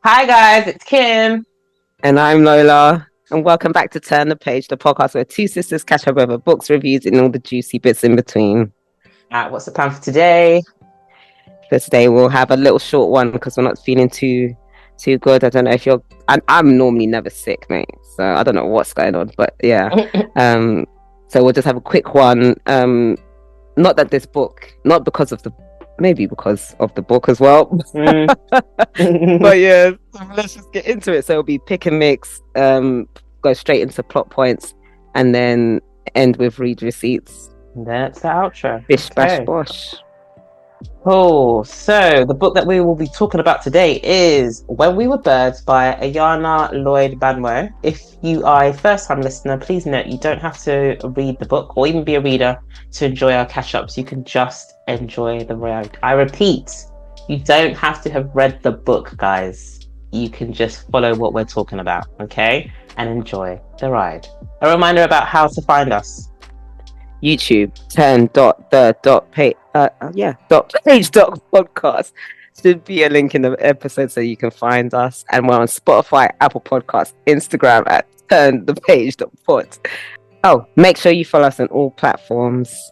Hi guys, it's Kim. And I'm Lola, and welcome back to Turn the Page, the podcast where two sisters catch up over books, reviews, and all the juicy bits in between. What's the plan for today? For today, we'll have a little short one because we're not feeling too good. I don't know if you're. I'm normally never sick, mate, so I don't know what's going on, but yeah. So we'll just have a quick one. Not that this book, not because of the. Maybe because of the book as well. But yeah, let's just get into it. So it'll be pick and mix, go straight into plot points, and then end with read receipts. That's the outro. Bish bash bosh. Oh, so the book that we will be talking about today is When We Were Birds by Ayanna Lloyd Banwo. If you are a first-time listener, please note you don't have to read the book or even be a reader to enjoy our catch-ups. You can just enjoy the ride. I repeat, you don't have to have read the book, guys. You can just follow what we're talking about, okay? And enjoy the ride. A reminder about how to find us. YouTube, page.podcast. Should be a link in the episode so you can find us. And we're on Spotify, Apple Podcasts, Instagram at turnthepage.pod. Oh, make sure you follow us on all platforms.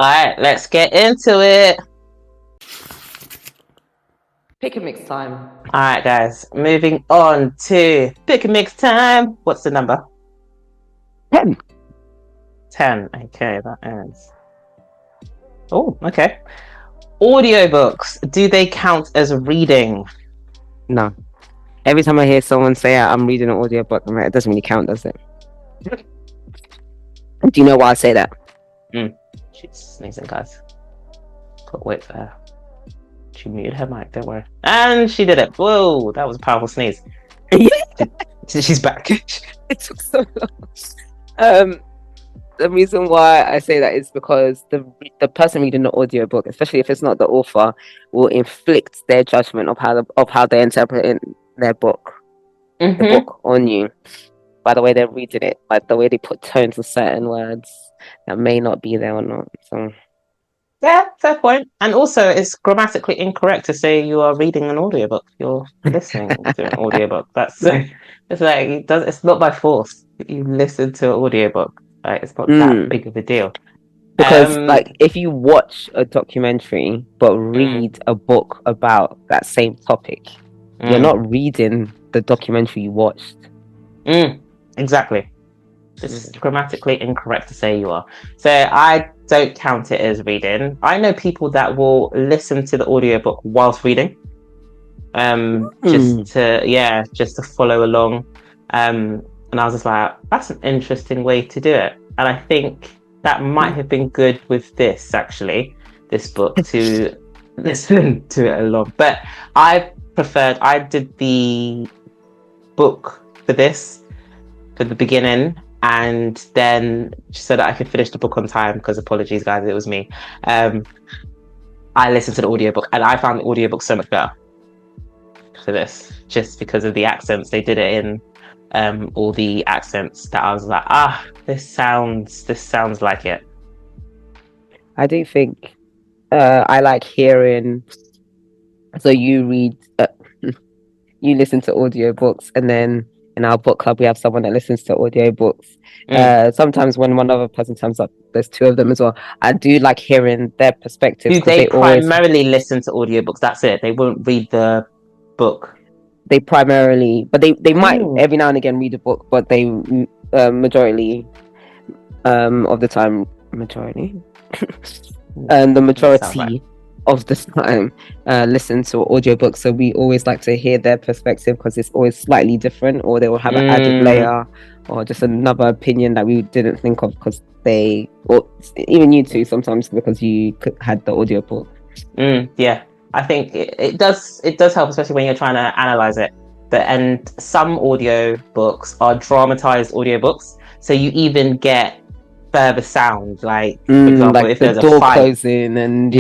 Alright, let's get into it. Pick and mix time. Alright, guys, moving on to pick and mix time. What's the number? 10. 10. Okay, that is. Oh, okay. Audiobooks, do they count as reading? No. Every time I hear someone say I'm reading an audiobook, I'm like, it doesn't really count, does it? Do you know why I say that? She's sneezing, guys. Got wait for her. She muted her mic, don't worry. And she did it. Whoa, that was a powerful sneeze. She's back. It took so long. The reason why I say that is because the person reading the audiobook, especially if it's not the author, will inflict their judgment of how they interpret their book, the book on you, by the way they're reading it, by the way they put tone to certain words that may not be there or not. So yeah, fair point. And also, it's grammatically incorrect to say you are reading an audiobook. You're listening to an audiobook. It's like it's not by force. You listen to an audiobook. Like, it's not that big of a deal. Because like if you watch a documentary but read a book about that same topic, you're not reading the documentary you watched. Exactly. It's grammatically incorrect to say you are. So I don't count it as reading. I know people that will listen to the audiobook whilst reading. Just to follow along. And I was just like, that's an interesting way to do it. And I think that might have been good with this book, to listen to it along. But I did the book for the beginning, and then so that I could finish the book on time, because apologies guys, it was me. I listened to the audiobook, and I found the audiobook so much better for this, just because of the accents. They did it in all the accents that I was like, this sounds like it. I do think I like hearing. So you read, you listen to audiobooks, and then in our book club we have someone that listens to audiobooks. Sometimes when one other person turns up, there's two of them as well. I do like hearing their perspective. Do they primarily listen to audiobooks? That's it. They won't read the book. They primarily, but they might every now and again read a book, but they majority of the time, the majority of the time listen to audiobooks. So we always like to hear their perspective, because it's always slightly different, or they will have an added layer, or just another opinion that we didn't think of, because they, or even you two sometimes, because you had the audiobook. Yeah. I think it does help, especially when you're trying to analyze it. And some audiobooks are dramatized audiobooks, so you even get further sound, like for example, like if the there's door a fight, closing and or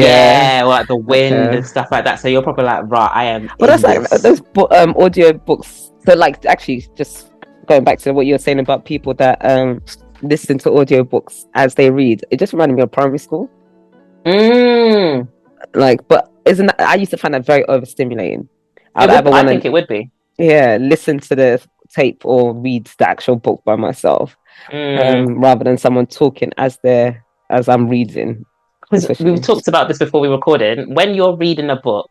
like the wind and stuff like that. So you're probably like, right, I am. But that's like those audiobooks. So like, actually, just going back to what you were saying about people that listen to audiobooks as they read, it just reminded me of primary school. Like, but isn't that, I used to find that very overstimulating. I'd either I want think to, it would be. yeah, listen to the tape or read the actual book by myself, rather than someone talking as I'm reading, Because we've especially. talked about this before we recorded. When you're reading a book,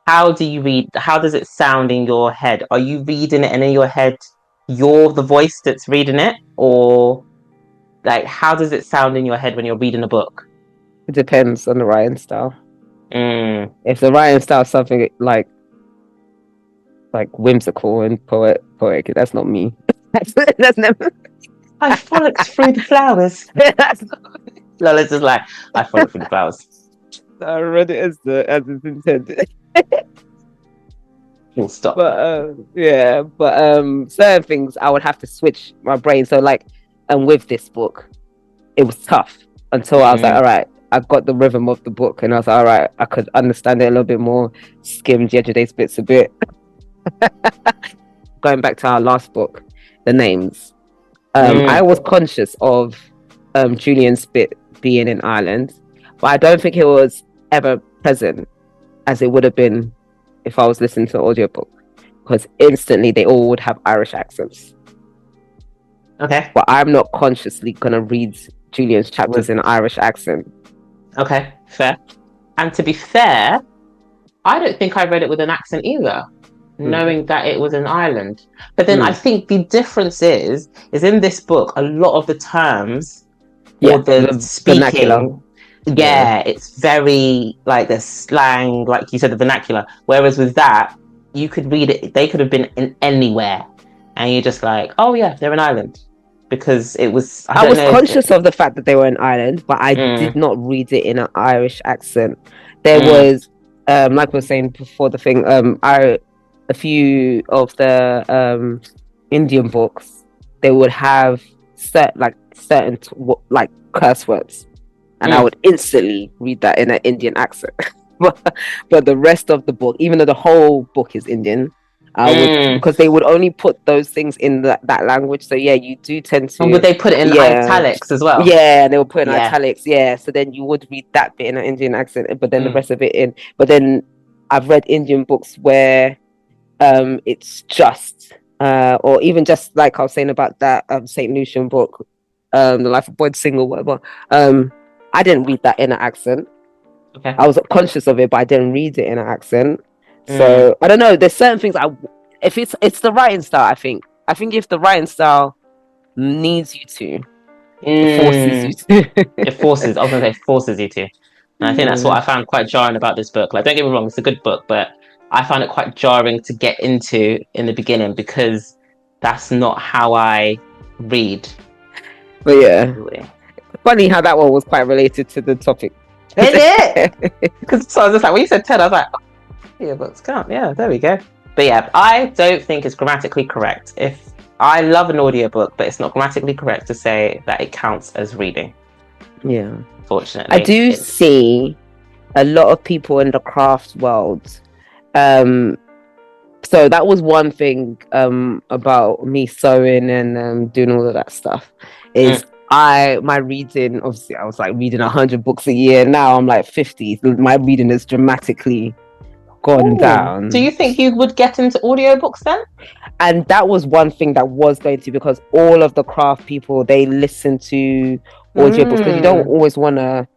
how do you read? How does it sound in your head? Are you reading it and in your head, you're the voice that's reading it? Or like, how does it sound in your head when you're reading a book? It depends on the writing style. Mm. If the writing style is something like whimsical and poetic, that's not me. That's never. I frolicked through the flowers. That's not. Lola's just like, I frolicked through the flowers. I read it as it's intended. Full stop. But certain things I would have to switch my brain. So like, and with this book, it was tough until I was like, all right, I got the rhythm of the book, and I was like, all right, I could understand it a little bit more, skimmed Yejide's bits a bit. Going back to our last book, The Names, I was conscious of Julian's bit being in Ireland, but I don't think it was ever present as it would have been if I was listening to an audiobook, because instantly they all would have Irish accents. Okay. But I'm not consciously going to read Julian's chapters in an Irish accent. Okay, fair. And to be fair, I don't think I read it with an accent either, knowing that it was an island. But then I think the difference is in this book, a lot of the terms or the speaking, vernacular. Yeah, it's very like the slang, like you said, the vernacular. Whereas with that, you could read it, they could have been in anywhere, and you're just like, oh yeah, they're an island. Because it was, I was conscious of the fact that they were an island, but I did not read it in an Irish accent. There was, like we were saying before the thing, a few of the Indian books, they would have certain curse words. And I would instantly read that in an Indian accent. but the rest of the book, even though the whole book is Indian, I would, because they would only put those things in that language. So yeah, you do tend to. And would they put it in italics as well? Yeah, they would put it in italics. Yeah, so then you would read that bit in an Indian accent, but then the rest of it in. But then I've read Indian books where it's just, or even just like I was saying about that Saint Lucian book, The Life of Boyd Single, whatever. I didn't read that in an accent. Okay. I was conscious of it, but I didn't read it in an accent. So I don't know. There's certain things if it's the writing style. I think if the writing style needs you to, it forces you to. It forces. I was gonna say forces you to. And I think that's what I found quite jarring about this book. Like, don't get me wrong, it's a good book, but I found it quite jarring to get into in the beginning because that's not how I read. But yeah. Funny how that one was quite related to the topic. Is it? Because so I was just like, when you said 10, I was like, yeah, books count. Yeah, there we go. But yeah, I don't think it's grammatically correct. If I love an audiobook, but it's not grammatically correct to say that it counts as reading. Yeah. Fortunately. I do see a lot of people in the craft world. So that was one thing about me sewing and doing all of that stuff is my reading, obviously I was like reading 100 books a year. Now I'm like 50. My reading has dramatically gone down. Do you think you would get into audiobooks then? And that was one thing that was going to, because all of the craft people, they listen to audiobooks because you don't always want to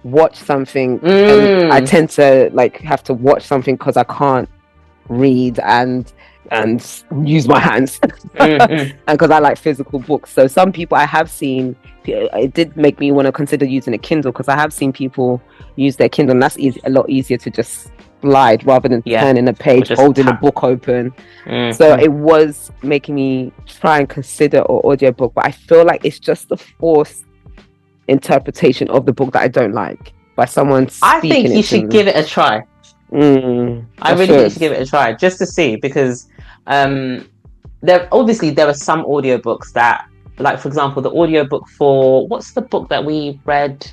watch something. And I tend to like have to watch something because I can't read and use my hands and because I like physical books. So some people I have seen, it did make me want to consider using a Kindle, because I have seen people use their Kindle, and that's a lot easier to just slide rather than turning a page, holding a book open. So it was making me try and consider an audiobook, but I feel like it's just a forced interpretation of the book that I don't like by someone speaking. I think you should give it a try. I really think you should give it a try just to see, because there are some audiobooks that, like for example, the audiobook for what's the book that we read?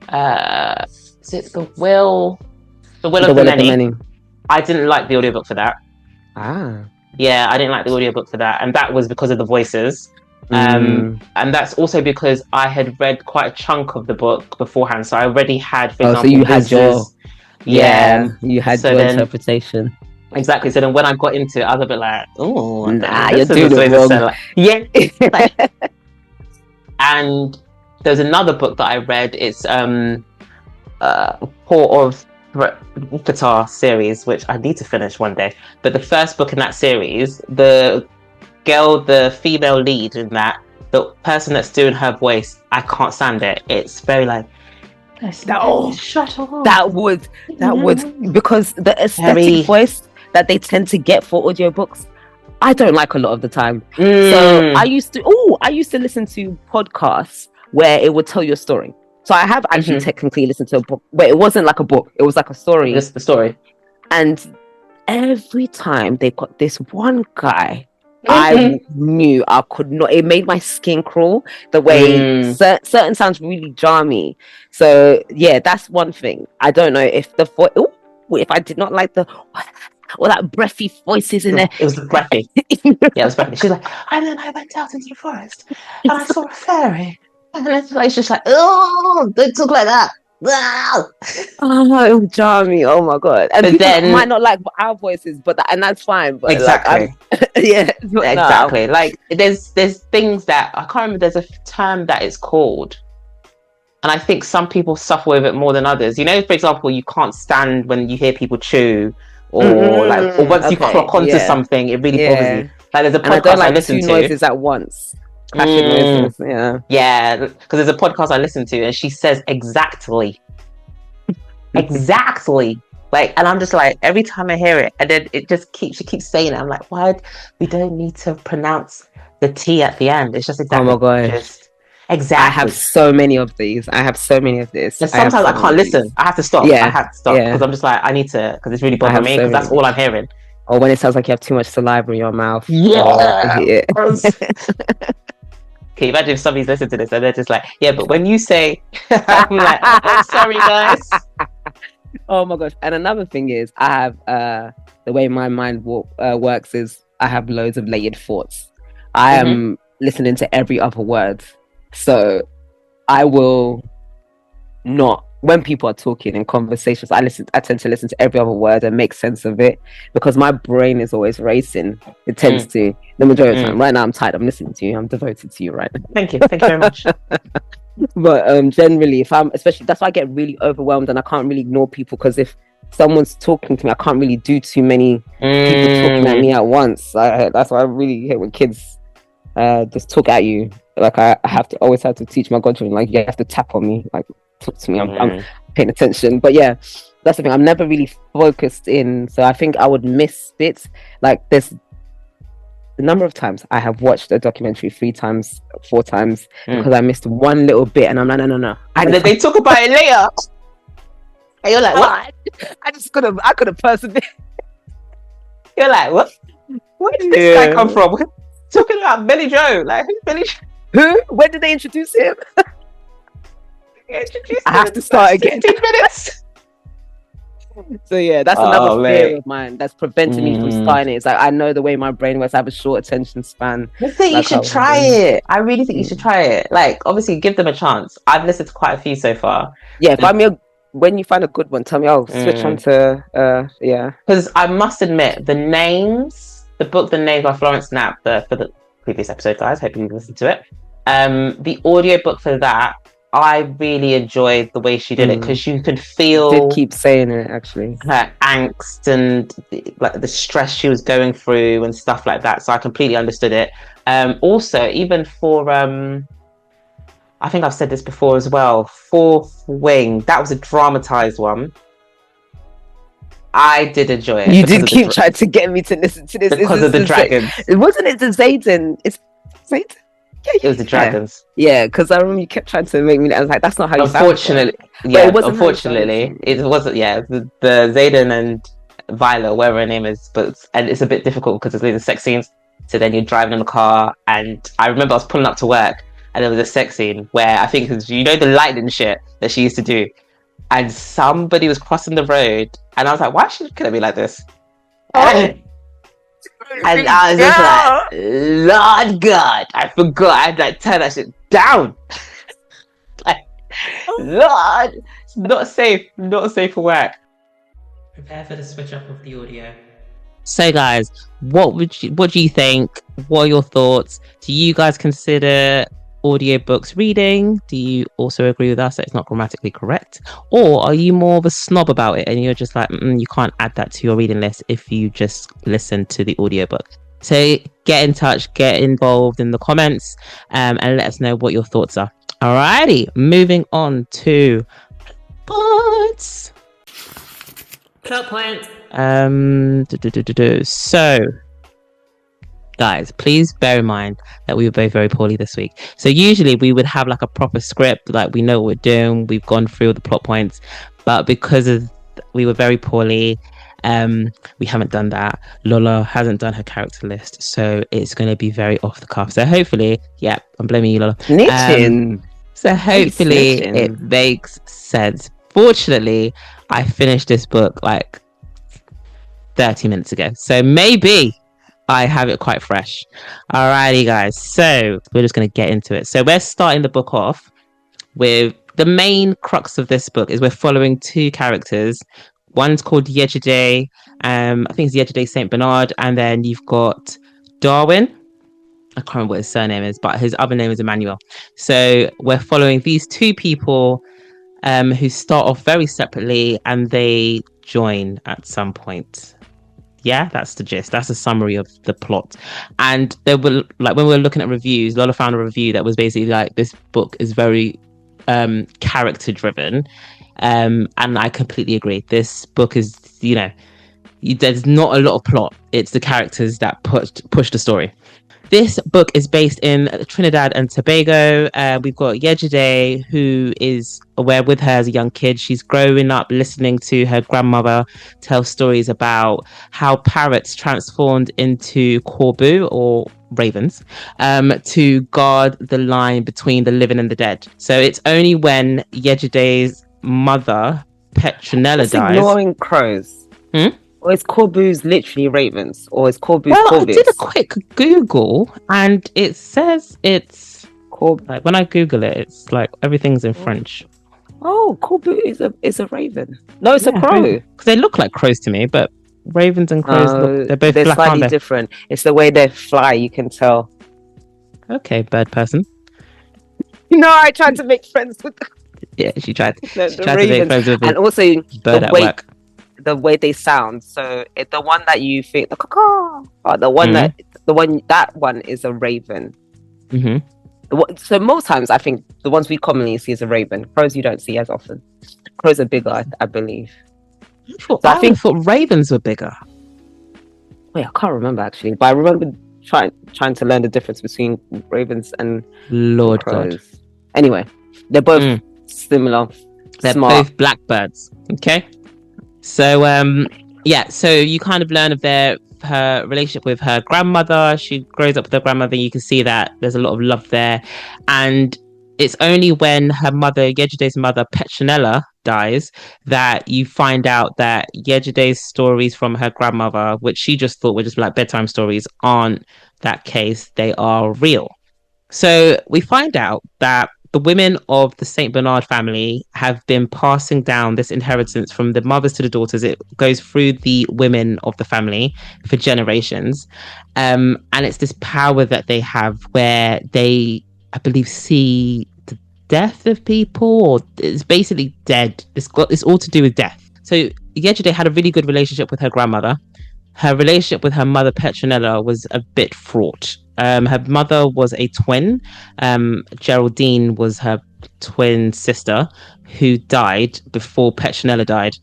Is it The Will of the Many? I didn't like the audiobook for that. Yeah, I didn't like the audiobook for that, and that was because of the voices. And that's also because I had read quite a chunk of the book beforehand, so I already had, for example, Yeah. You had So your then, interpretation. exactly. So then when I got into it, I was a bit like, oh, Nah, this you're is doing a way it to wrong. sell it. Yeah. Like, and there's another book that I read. It's Port of Qatar series, which I need to finish one day. But the first book in that series, the female lead in that, the person that's doing her voice, I can't stand it. It's very like, shut up. That would because the aesthetic Very... voice that they tend to get for audiobooks, I don't like a lot of the time. Mm. So I used to listen to podcasts where it would tell you a story. So I have actually technically listened to a book, but it wasn't like a book. It was like a story. Just the story. And every time they got this one guy, I knew I could not. It made my skin crawl. The way certain sounds really jar me. So yeah, that's one thing. I don't know if if I did not like all that breathy voices in there. It was the breathy. Yeah, it was breathy. She's like, and then I went out into the forest and I saw a fairy. And it's just like, oh, don't talk like that. Oh, it would jar me. Oh my god! And but people then, might not like our voices, and that's fine. But exactly, yeah, exactly. No. Like there's things that I can't remember. There's a term that it's called, and I think some people suffer with it more than others. You know, for example, you can't stand when you hear people chew, or or once you clock onto something, it really bothers you. Like there's a podcast I listen to. Noises at once. Clashing noises, yeah, because there's a podcast I listen to and she says exactly like, and I'm just like, every time I hear it, and then she keeps saying it, I'm like, why? We don't need to pronounce the T at the end. It's just exactly. Oh my gosh. Just exactly. I have so many of these. And sometimes I can't listen. I have to stop. I have to stop because I'm just like, I need to, because it's really bothering me, because that's all I'm hearing. Or when it sounds like you have too much saliva in your mouth. Yeah. Can you imagine if somebody's listening to this and they're just like, yeah, but when you say, I'm like, oh, I'm sorry, guys. Oh my gosh. And another thing is, I have, the way my mind works is I have loads of layered thoughts. I am listening to every other word. So I will not, when people are talking in conversations, I tend to listen to every other word and make sense of it, because my brain is always racing. It tends to, the majority of the time. Right now I'm tired, I'm listening to you, I'm devoted to you right now. Thank you very much. But generally, especially, that's why I get really overwhelmed and I can't really ignore people, because if someone's talking to me, I can't really do too many people talking at me at once. That's why I really hate when kids just talk at you. Like I always have to teach my godchildren, like, you have to tap on me, like, talk to me. I'm paying attention. But yeah, that's the thing. I'm never really focused in, so I think I would miss bits. Like there's the number of times I have watched a documentary 3 times, 4 times because I missed one little bit, and I'm like, no. And then they talk about it later, and you're like, what? I could have persevered. You're like, what? Where did this guy come from? Talking about Billy Joe, like, who's Billy Joe? Who? When did they introduce him? I have to start again. 15 minutes. So yeah, that's another fear of mine that's preventing me from starting it. It's like, I know the way my brain works. I have a short attention span. I think you should try it. I really think you should try it. Like, obviously, give them a chance. I've listened to quite a few so far. Yeah, when you find a good one, tell me. I'll switch on to Because I must admit, the names by Florence Knapp, for the previous episode, guys. Hope you listened to it. The audiobook for that, I really enjoyed the way she did it, because you could feel. You did keep saying it, actually. Her angst and the stress she was going through and stuff like that. So I completely understood it. Also, even for I think I've said this before as well. Fourth Wing, that was a dramatized one. I did enjoy it. You did keep trying to get me to listen to this because of the dragons. Wasn't it the Zayden? It's Zayden. Yeah, it was the dragons. Yeah, because I remember you kept trying to make me. I was like, "That's not how you." Unfortunately, it wasn't. Yeah, the Zayden and Viola, whatever her name is, and it's a bit difficult because there's the sex scenes. So then you're driving in the car, and I remember I was pulling up to work, and there was a sex scene where I think, because the lightning shit that she used to do, and somebody was crossing the road, and I was like, "Why is she looking at me like this?" And I was just like, Lord God, I forgot. I had to turn that shit down. Like, Lord, it's not safe for work. Prepare for the switch up of the audio. So, guys, what do you think? What are your thoughts? Do you guys consider audiobooks reading? Do you also agree with us that it's not grammatically correct? Or are you more of a snob about it and you're just like, you can't add that to your reading list if you just listen to the audiobook? So get in touch, get involved in the comments, and let us know what your thoughts are. Alrighty, moving on to points. Plot point. So, guys, please bear in mind that we were both very poorly this week. So usually we would have like a proper script, like we know what we're doing, we've gone through all the plot points, but because we were very poorly, we haven't done that. Lola hasn't done her character list, so it's going to be very off the cuff. So hopefully, I'm blaming you, Lola. So hopefully it makes sense. Fortunately, I finished this book like 30 minutes ago, so maybe I have it quite fresh. Alrighty, guys, so we're just going to get into it. So we're starting the book off with the main crux of this book is we're following two characters. One's called Yejide, I think it's Yejide St. Bernard, and then you've got Darwin. I can't remember what his surname is, but his other name is Emmanuel. So we're following these two people who start off very separately and they join at some point. Yeah, that's the gist. That's a summary of the plot. And there were, like, when we were looking at reviews, Lola found a review that was basically like, this book is very character driven. And I completely agree. This book is, there's not a lot of plot. It's the characters that push the story. This book is based in Trinidad and Tobago. We've got Yejide, who is aware with her as a young kid. She's growing up listening to her grandmother tell stories about how parrots transformed into corbu, or ravens, to guard the line between the living and the dead. So it's only when Yejide's mother, Petronella, dies. Ignoring crows. Or is corbu's literally ravens? Or is corbu's corvus? I did a quick Google and it says it's like, when I Google it, it's like everything's in French. Oh, corbu is a raven. No, it's a crow. Because they look like crows to me, but ravens and crows they're both black, slightly different. It's the way they fly, you can tell. Okay, bird person. No, I tried to make friends with them. Yeah, she tried. She tried to make friends with them. And also bird at work. The way they sound. So the one that you think the caw, or the one that one is a raven. So most times I think the ones we commonly see is a raven. Crows you don't see as often. Crows are bigger, I believe. I thought ravens were bigger. Wait, I can't remember actually, but I remember trying to learn the difference between ravens and Lord crows. God. Anyway, they're both similar. They're smart. both blackbirds. Okay. So so you kind of learn of her relationship with her grandmother. She grows up with her grandmother. You can see that there's a lot of love there, and it's only when her mother, Yejide's mother, Petronella, dies that you find out that Yejide's stories from her grandmother, which she just thought were just like bedtime stories, aren't that case. They are real. So we find out that the women of the St. Bernard family have been passing down this inheritance from the mothers to the daughters. It goes through the women of the family for generations. And it's this power that they have where they, I believe, see the death of people, or it's basically dead. It's all to do with death. So Yejide had a really good relationship with her grandmother. Her relationship with her mother, Petronella, was a bit fraught. Her mother was a twin. Geraldine was her twin sister who died before Petronella died.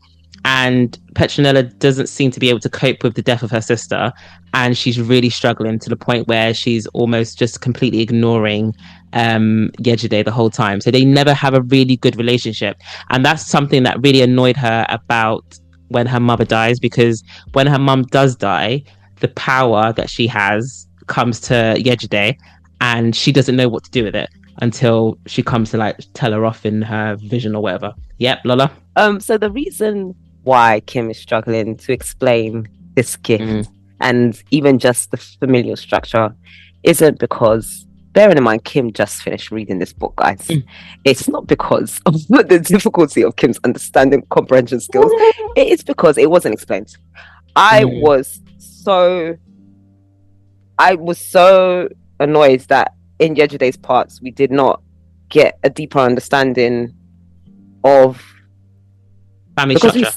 And Petronella doesn't seem to be able to cope with the death of her sister. And she's really struggling to the point where she's almost just completely ignoring Yejide the whole time. So they never have a really good relationship. And that's something that really annoyed her about when her mother dies, because when her mum does die, the power that she has comes to Yejide and she doesn't know what to do with it until she comes to like tell her off in her vision or whatever. Yep, Lola. So the reason why Kim is struggling to explain this gift and even just the familial structure isn't because bearing in mind Kim just finished reading this book, guys. It's not because of the difficulty of Kim's understanding comprehension skills. It is because it wasn't explained. I was so annoyed that in Yejide's parts we did not get a deeper understanding of family structure.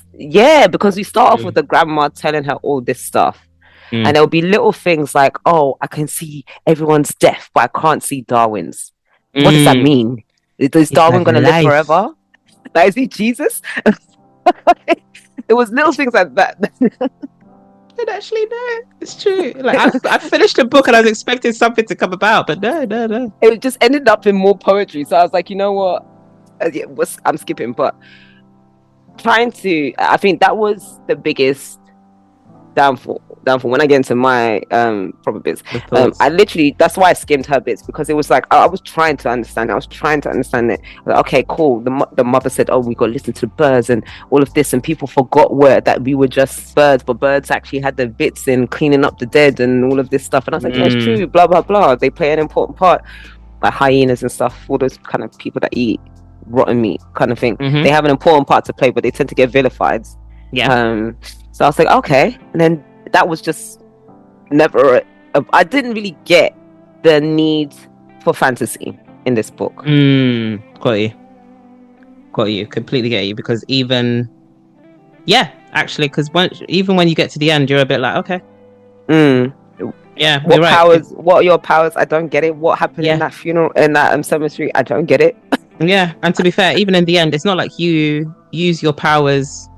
Because we start off with the grandma telling her all this stuff. And there'll be little things like, oh, I can see everyone's death, but I can't see Darwin's. What does that mean? Is Darwin going to live forever? Like, is he Jesus? There was little things like that. I didn't actually know. It's true. Like I finished the book and I was expecting something to come about, but no. It just ended up in more poetry. So I was like, you know what? I'm skipping, but I think that was the biggest downfall when I get into my proper bits. I literally, that's why I skimmed her bits, because it was like I was trying to understand it. Like, okay, cool. The mother said, oh, we got to listen to the birds and all of this, and people forgot that we were just birds, but birds actually had their bits in cleaning up the dead and all of this stuff. And I was like, yeah, it's true, blah blah blah. They play an important part, like hyenas and stuff, all those kind of people that eat rotten meat kind of thing. They have an important part to play, but they tend to get vilified. So I was like, okay. And then that was just never I didn't really get the need for fantasy in this book. Got you, completely get you, because even because even when you get to the end, you're a bit like, okay, what powers, what are your powers? I don't get it. What happened in that funeral, in that cemetery? I don't get it. And to be fair, even in the end, it's not like you use your powers.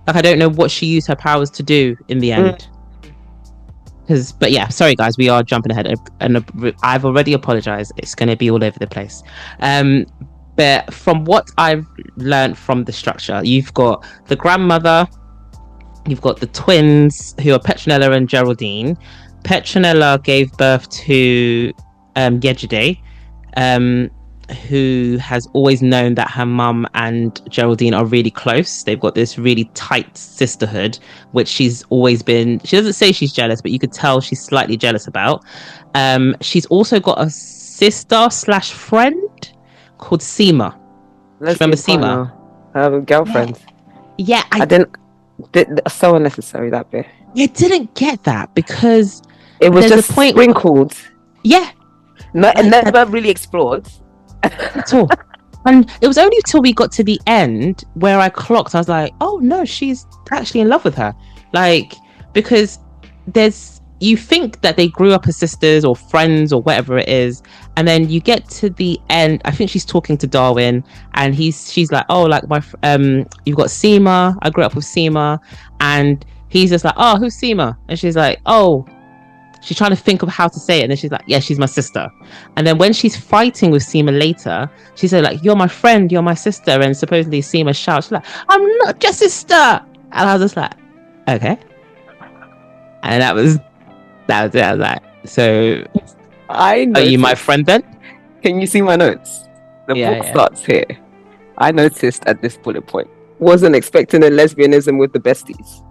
Like, I don't know what she used her powers to do in the end. Sorry guys, we are jumping ahead, and I've already apologized. It's going to be all over the place. But from what I've learned from the structure, you've got the grandmother, you've got the twins who are Petronella and Geraldine. Petronella gave birth to Yejide, who has always known that her mum and Geraldine are really close. They've got this really tight sisterhood, which she's always been, she doesn't say she's jealous, but you could tell she's slightly jealous about. She's also got a sister / friend called Seema. Remember Seema? Her girlfriend. Yeah. I didn't so unnecessary, that bit. You didn't get that because it was just sprinkled. Never really explored at all. And it was only till we got to the end where I clocked. I was like, oh no, she's actually in love with her. Like, because you think that they grew up as sisters or friends or whatever it is, and then you get to the end. I think she's talking to Darwin, and she's like, oh, like you've got Seema. I grew up with Seema, and he's just like, oh, who's Seema? And she's like, oh. She's trying to think of how to say it, and then she's like, yeah, she's my sister. And then when she's fighting with Seema later, she said, like, you're my friend, you're my sister. And supposedly Seema shouts, she's like, I'm not your sister. And I was just like, okay. And that was it. I was like, so are you my friend then? Can you see my notes? The book starts here. I noticed at this bullet point, wasn't expecting a lesbianism with the besties.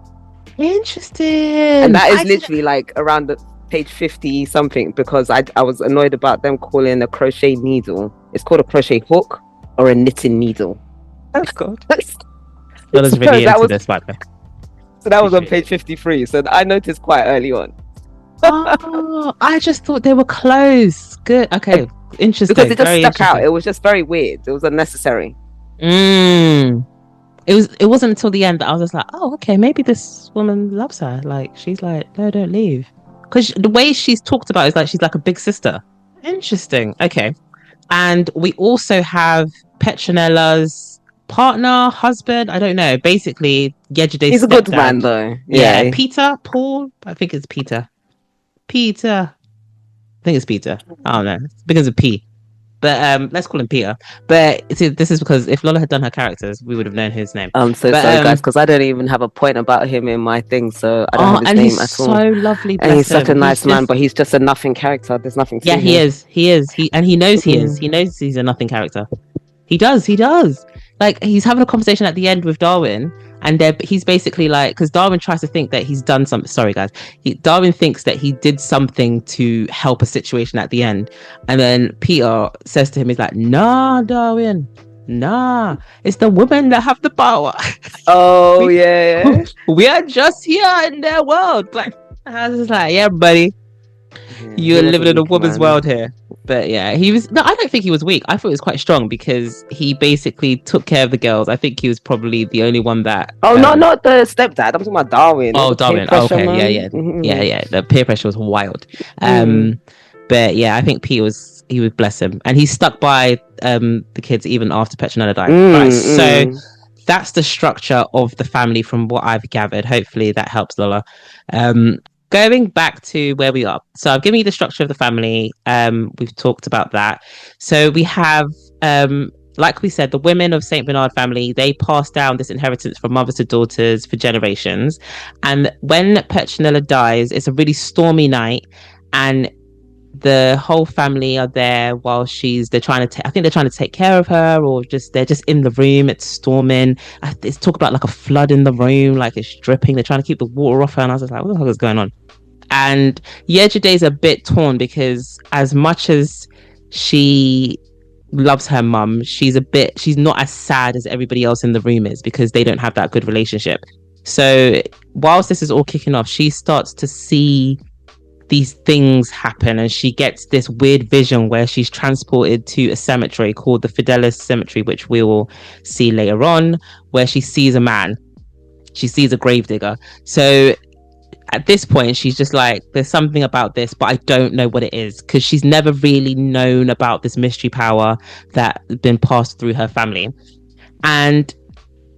Interesting. And that is literally like around the page 50 something, because I was annoyed about them calling a crochet needle, it's called a crochet hook or a knitting needle. Oh god. That was really into this, by the way. So that was on page 53, so I noticed quite early on. Oh, I just thought they were close. Good. Okay, interesting. Because it just stuck out. It was just very weird. It was unnecessary. It wasn't until the end that I was just like, oh, okay, maybe this woman loves her. Like, she's like, no, don't leave. Because the way she's talked about is like she's like a big sister. Interesting. Okay. And we also have Petronella's partner, husband, I don't know. Basically, Yejide's He's a good man, though. Yeah. Peter, Paul, I think it's Peter. I think it's Peter. I don't know. It's because of P. But let's call him Peter. But see, this is because if Lola had done her characters, we would have known his name. I'm so sorry, guys, because I don't even have a point about him in my thing, so I don't have his name at all. And he's so lovely. And he's such a nice man, but he's just a nothing character. There's nothing to him. He is. And he knows he is. He knows he's a nothing character. He does. Like, he's having a conversation at the end with Darwin, And he's basically like, because Darwin tries to think that he's done something. Sorry, guys. Darwin thinks that he did something to help a situation at the end. And then Peter says to him, he's like, nah, Darwin. Nah, it's the women that have the power. Oh, yeah. We are just here in their world. Like, I was just like, yeah, buddy. You're living in a woman's world here. But yeah, I don't think he was weak. I thought he was quite strong because he basically took care of the girls. I think he was probably the only one that... not the stepdad. I'm talking about Darwin. Oh, Darwin. Okay, yeah. The peer pressure was wild. But yeah, I think Pete he would bless him. And he stuck by the kids even after Petronella died. Right, so that's the structure of the family from what I've gathered. Hopefully that helps, Lola. Going back to where we are. So I've given you the structure of the family. We've talked about that. So we have, like we said, the women of St. Bernard family, they pass down this inheritance from mothers to daughters for generations. And when Petronella dies, it's a really stormy night. And the whole family are there while they're trying to take care of her, or they're just in the room. It's storming. It's talk about like a flood in the room, like it's dripping. They're trying to keep the water off her. And I was just like, what the hell is going on? And Yejide's a bit torn because as much as she loves her mum, she's not as sad as everybody else in the room is because they don't have that good relationship. So whilst this is all kicking off, she starts to see these things happen, and she gets this weird vision where she's transported to a cemetery called the Fidelis Cemetery, which we will see later on, where she sees a man. She sees a gravedigger. So at this point, she's just like, there's something about this, but I don't know what it is, because she's never really known about this mystery power that had been passed through her family. And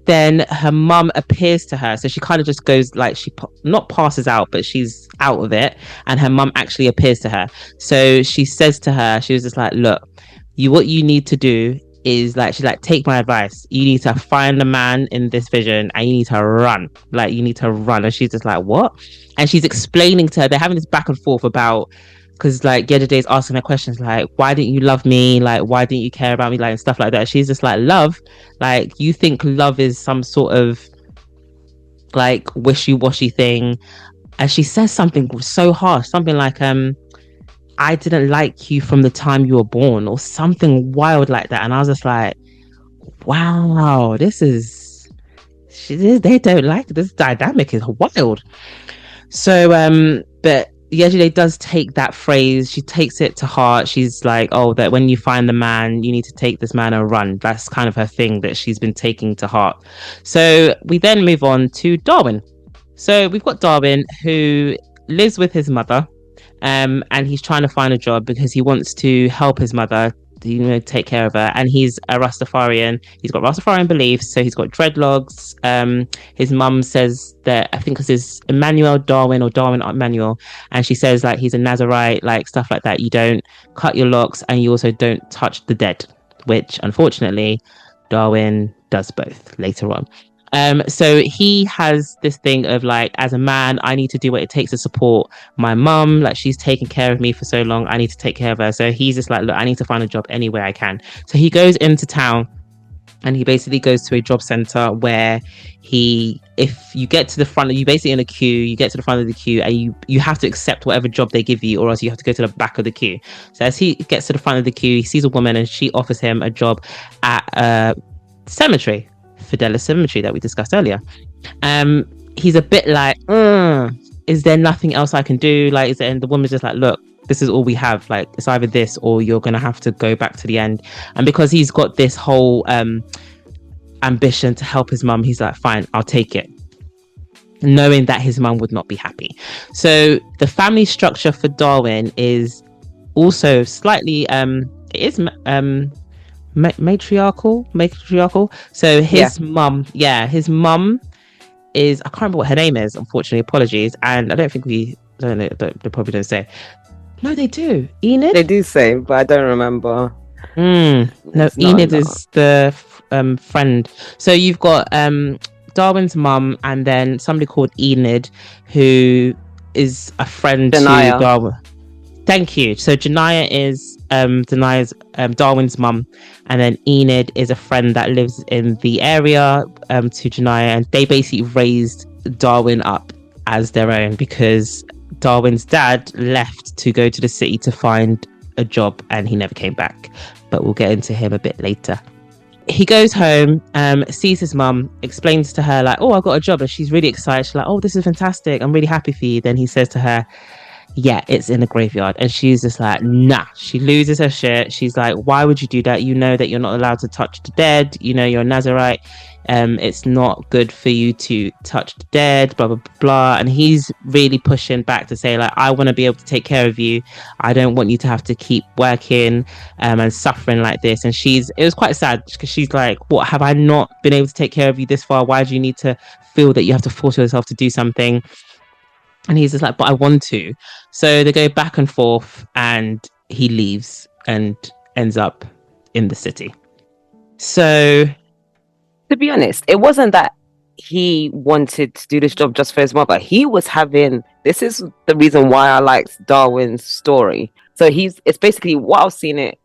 then her mum appears to her. So she kind of just goes like, she not passes out, but she's out of it. And her mum actually appears to her. So she says to her, she was just like, look, what you need to do is like, she's like, take my advice. You need to find the man in this vision and you need to run. Like, you need to run. And she's just like, what? And she's explaining to her, they're having this back and forth about, because like Yejide is asking her questions like, why didn't you love me? Like, why didn't you care about me? Like, and stuff like that. She's just like, love? Like, you think love is some sort of like wishy-washy thing? And she says something so harsh, something like, I didn't like you from the time you were born, or something wild like that. And I was just like, wow, they don't like this dynamic is wild. So but Yejide does take that phrase, she takes it to heart. She's like, oh, that when you find the man, you need to take this man and run. That's kind of her thing that she's been taking to heart. So we then move on to Darwin. So we've got Darwin, who lives with his mother, and he's trying to find a job because he wants to help his mother, take care of her. And he's a Rastafarian. He's got Rastafarian beliefs, so he's got dreadlocks. His mum says that, I think it's Emmanuel Darwin or Darwin Emmanuel, and she says like he's a Nazarite, like stuff like that. You don't cut your locks, and you also don't touch the dead, which unfortunately Darwin does both later on. So he has this thing of like, as a man, I need to do what it takes to support my mum. Like, she's taken care of me for so long, I need to take care of her. So he's just like, look, I need to find a job any way I can. So he goes into town and he basically goes to a job center where if you get to the front, you basically in a queue, you get to the front of the queue and you have to accept whatever job they give you, or else you have to go to the back of the queue. So as he gets to the front of the queue, he sees a woman and she offers him a job at a cemetery, Fidelis Cemetery, that we discussed earlier. He's a bit like, is there nothing else I can do? Like, and the woman's just like, look, this is all we have. Like, it's either this or you're gonna have to go back to the end. And because he's got this whole ambition to help his mum, he's like, fine, I'll take it, knowing that his mum would not be happy. So the family structure for Darwin is also slightly matriarchal. So his mum is, I can't remember what her name is, unfortunately, apologies. And I don't think they probably don't say. No, they do. Enid? They do say, but I don't remember. No, Enid is the friend. So you've got Darwin's mum, and then somebody called Enid, who is a friend to Darwin. Thank you. So Janaya is Darwin's mum, and then Enid is a friend that lives in the area to Janaya, and they basically raised Darwin up as their own because Darwin's dad left to go to the city to find a job and he never came back. But we'll get into him a bit later. He goes home, sees his mum, explains to her like, oh, I got a job, and she's really excited. She's like, oh, this is fantastic. I'm really happy for you. Then he says to her, yeah, it's in a graveyard. And she's just like, nah. She loses her shit. She's like, why would you do that? You know that you're not allowed to touch the dead. You know, you're a Nazarite. It's not good for you to touch the dead, blah, blah, blah. And he's really pushing back to say, like, I want to be able to take care of you. I don't want you to have to keep working and suffering like this. And it was quite sad because she's like, what, have I not been able to take care of you this far? Why do you need to feel that you have to force yourself to do something? And he's just like, but I want to. So they go back and forth and he leaves and ends up in the city. So, to be honest, it wasn't that he wanted to do this job just for his mother. This is the reason why I liked Darwin's story. So it's basically what I was seeing it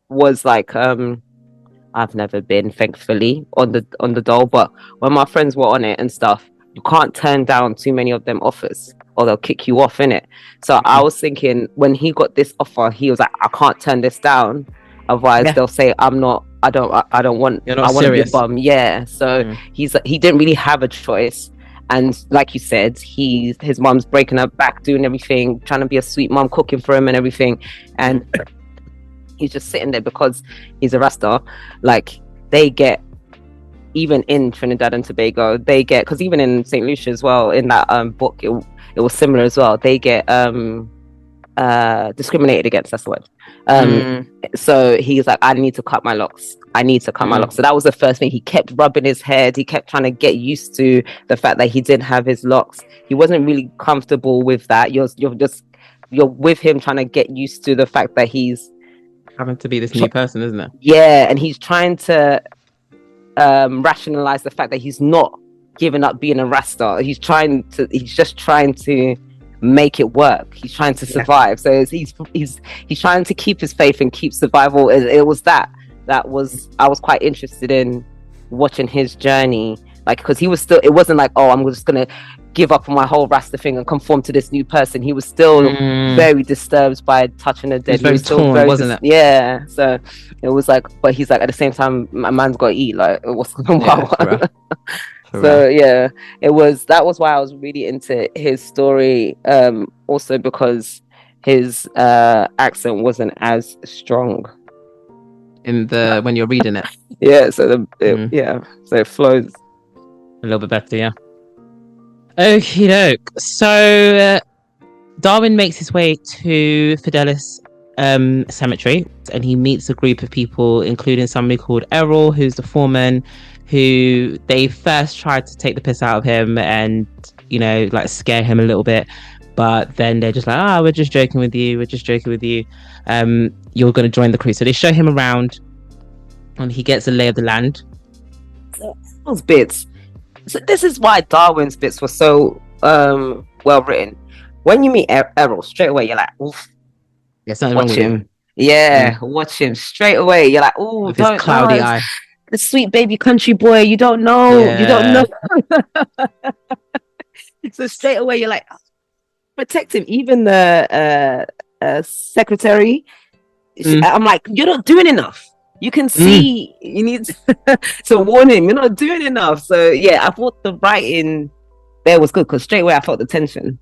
was like, I've never been, thankfully, on the doll, but when my friends were on it and stuff, you can't turn down too many of them offers or they'll kick you off, innit? So I was thinking when he got this offer, he was like, I can't turn this down. Otherwise they'll say I don't want, you're not I want to be a serious. bum. Yeah. So he didn't really have a choice. And like you said, his mom's breaking her back, doing everything, trying to be a sweet mom, cooking for him and everything. And he's just sitting there because he's a Rasta. Like they get, even in Trinidad and Tobago, they get, because even in St. Lucia as well, in that book, it was similar as well. They get discriminated against, that's the word. So he's like, I need to cut my locks. So that was the first thing. He kept rubbing his head. He kept trying to get used to the fact that he didn't have his locks. He wasn't really comfortable with that. You're with him trying to get used to the fact that he's having to be this new person, isn't it? Yeah, and he's trying to rationalize the fact that he's not giving up being a Rasta. He's just trying to make it work. He's trying to survive. So he's trying to keep his faith and keep survival. It was that I was quite interested in watching his journey, like, because he was still, it wasn't like, oh, I'm just gonna give up on my whole Rasta thing and conform to this new person. He was still very disturbed by touching the dead. He was still torn, wasn't it? Yeah. So it was like, but he's like, at the same time, my man's got to eat. Like, what's going on? So yeah, that was why I was really into his story. Also because his accent wasn't as strong when you're reading it. Yeah. So so it flows a little bit better. Yeah. Okie doke. So Darwin makes his way to Fidelis Cemetery, and he meets a group of people, including somebody called Errol, who's the foreman, who they first tried to take the piss out of him and, you know, like scare him a little bit, but then they're just like, we're just joking with you, you're going to join the crew. So they show him around and he gets a lay of the land. Those bits. So this is why Darwin's bits were so well written. When you meet Errol, straight away you're like, oof, there's something wrong with him. Yeah, watch him straight away. You're like, ooh, with his cloudy eye. The sweet baby country boy, you don't know. So straight away you're like, protect him. Even the secretary, I'm like, you're not doing enough. You can see you need to warn him. You're not doing enough. So yeah, I thought the writing there was good because straight away I felt the tension.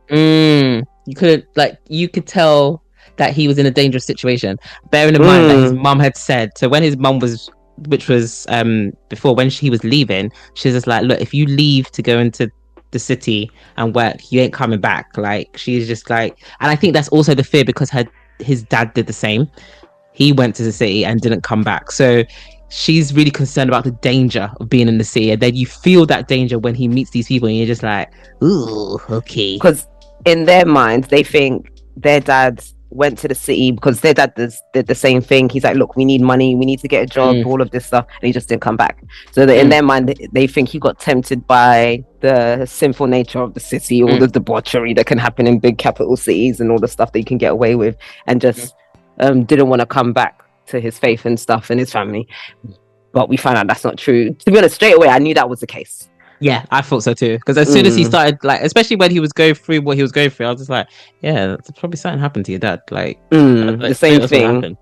You could tell that he was in a dangerous situation. Bearing in mind that his mum had said, so when his mum was, which was before, when he was leaving, she was just like, look, if you leave to go into the city and work, you ain't coming back. Like, she's just like, and I think that's also the fear because his dad did the same. He went to the city and didn't come back. So she's really concerned about the danger of being in the city. And then you feel that danger when he meets these people and you're just like, ooh, okay. Because in their minds, they think their dad's went to the city because their dad did the same thing. He's like, look, we need money, we need to get a job, all of this stuff, and he just didn't come back. So that in their mind, they think he got tempted by the sinful nature of the city, all the debauchery that can happen in big capital cities and all the stuff that you can get away with, and just didn't want to come back to his faith and stuff and his family. But we found out that's not true. To be honest, straight away I knew that was the case. Yeah, I thought so too. Because as soon as he started, like, especially when he was going through what he was going through, I was just like, yeah, that's probably something happened to your dad. Like, the same thing.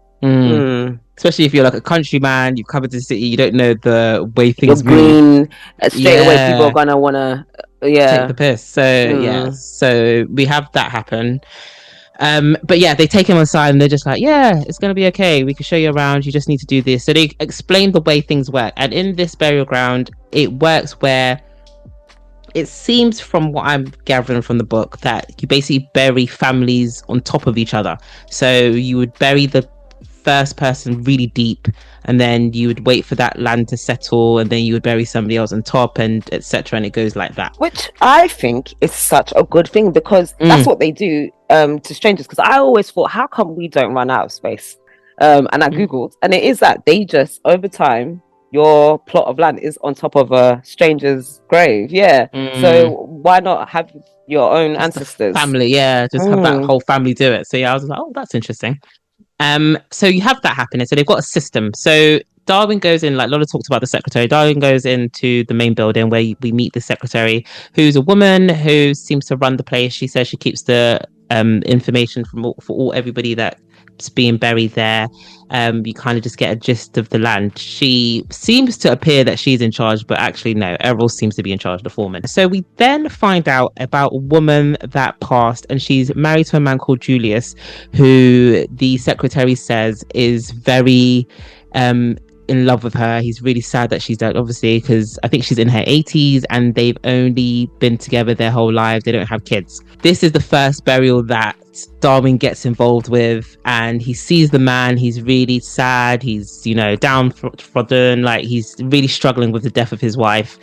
Especially if you're like a countryman, you've come into the city, you don't know the way things you're green. Straight away, people are gonna wanna take the piss. So so we have that happen. But yeah, they take him aside and they're just like, yeah, it's gonna be okay, we can show you around, you just need to do this. So they explain the way things work, and in this burial ground it works where it seems, from what I'm gathering from the book, that you basically bury families on top of each other. So you would bury the first person really deep, and then you would wait for that land to settle, and then you would bury somebody else on top, and etc. And it goes like that, which I think is such a good thing, because that's what they do to strangers. Because I always thought, how come we don't run out of space? And I googled, and it is that they just, over time, your plot of land is on top of a stranger's grave. So why not have your own ancestors, family? Have that whole family do it. So I was like, oh, that's interesting. So you have that happening. So they've got a system. So Darwin goes in, like Lola talked about the secretary. Darwin goes into the main building where we meet the secretary, who's a woman who seems to run the place. She says she keeps the information for everybody that's being buried there. You kind of just get a gist of the land. She seems to appear that she's in charge, but actually no, Errol seems to be in charge, the foreman. So we then find out about a woman that passed, and she's married to a man called Julius, who the secretary says is very in love with her. He's really sad that she's dead, obviously, because I think she's in her 80s and they've only been together their whole lives. They don't have kids. This is the first burial that Darwin gets involved with, and he sees the man. He's really sad. He's, downtrodden. Like, he's really struggling with the death of his wife,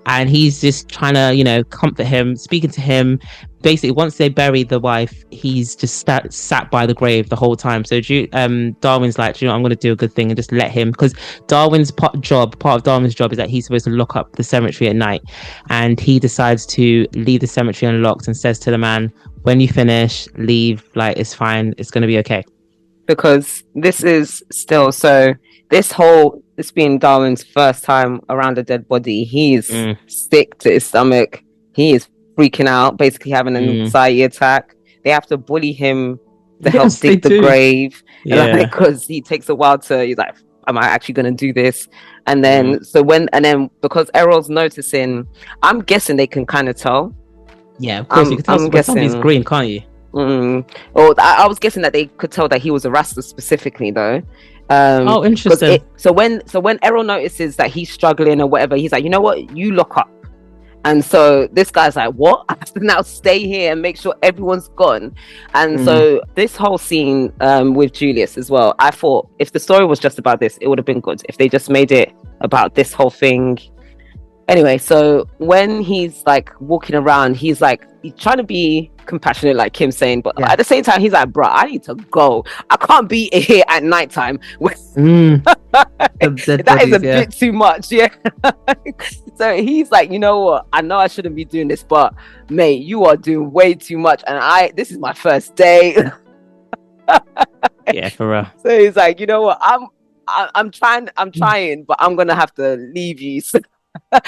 and he's just trying to, comfort him, speaking to him. Basically, once they bury the wife, he's just sat by the grave the whole time. So Darwin's like, I'm going to do a good thing and just let him, because Darwin's part of Darwin's job is that he's supposed to lock up the cemetery at night, and he decides to leave the cemetery unlocked and says to the man, when you finish, leave, like, it's fine, it's going to be okay. Because this is still, this being Darwin's first time around a dead body, he's sick to his stomach, he is freaking out, basically having an anxiety attack. They have to bully him to help dig the grave, because he takes a while to, he's like, am I actually going to do this? And then because Errol's noticing, I'm guessing they can kind of tell. Yeah, of course, you can tell when somebody's green, can't you? Or I was guessing that they could tell that he was a Rasta specifically, though. Oh, interesting. So when Errol notices that he's struggling or whatever, he's like, you know what, you lock up. And so this guy's like, what? I have to now stay here and make sure everyone's gone. And so this whole scene with Julius as well, I thought if the story was just about this, it would have been good. If they just made it about this whole thing. Anyway, so when he's like walking around, he's trying to be compassionate, like Kim's saying, but at the same time, he's like, bro, I need to go. I can't be here at nighttime. That is a bit too much, So he's like, you know what? I know I shouldn't be doing this, but mate, you are doing way too much, and this is my first day. Yeah, for real. So he's like, you know what? I'm trying, but I'm gonna have to leave you. So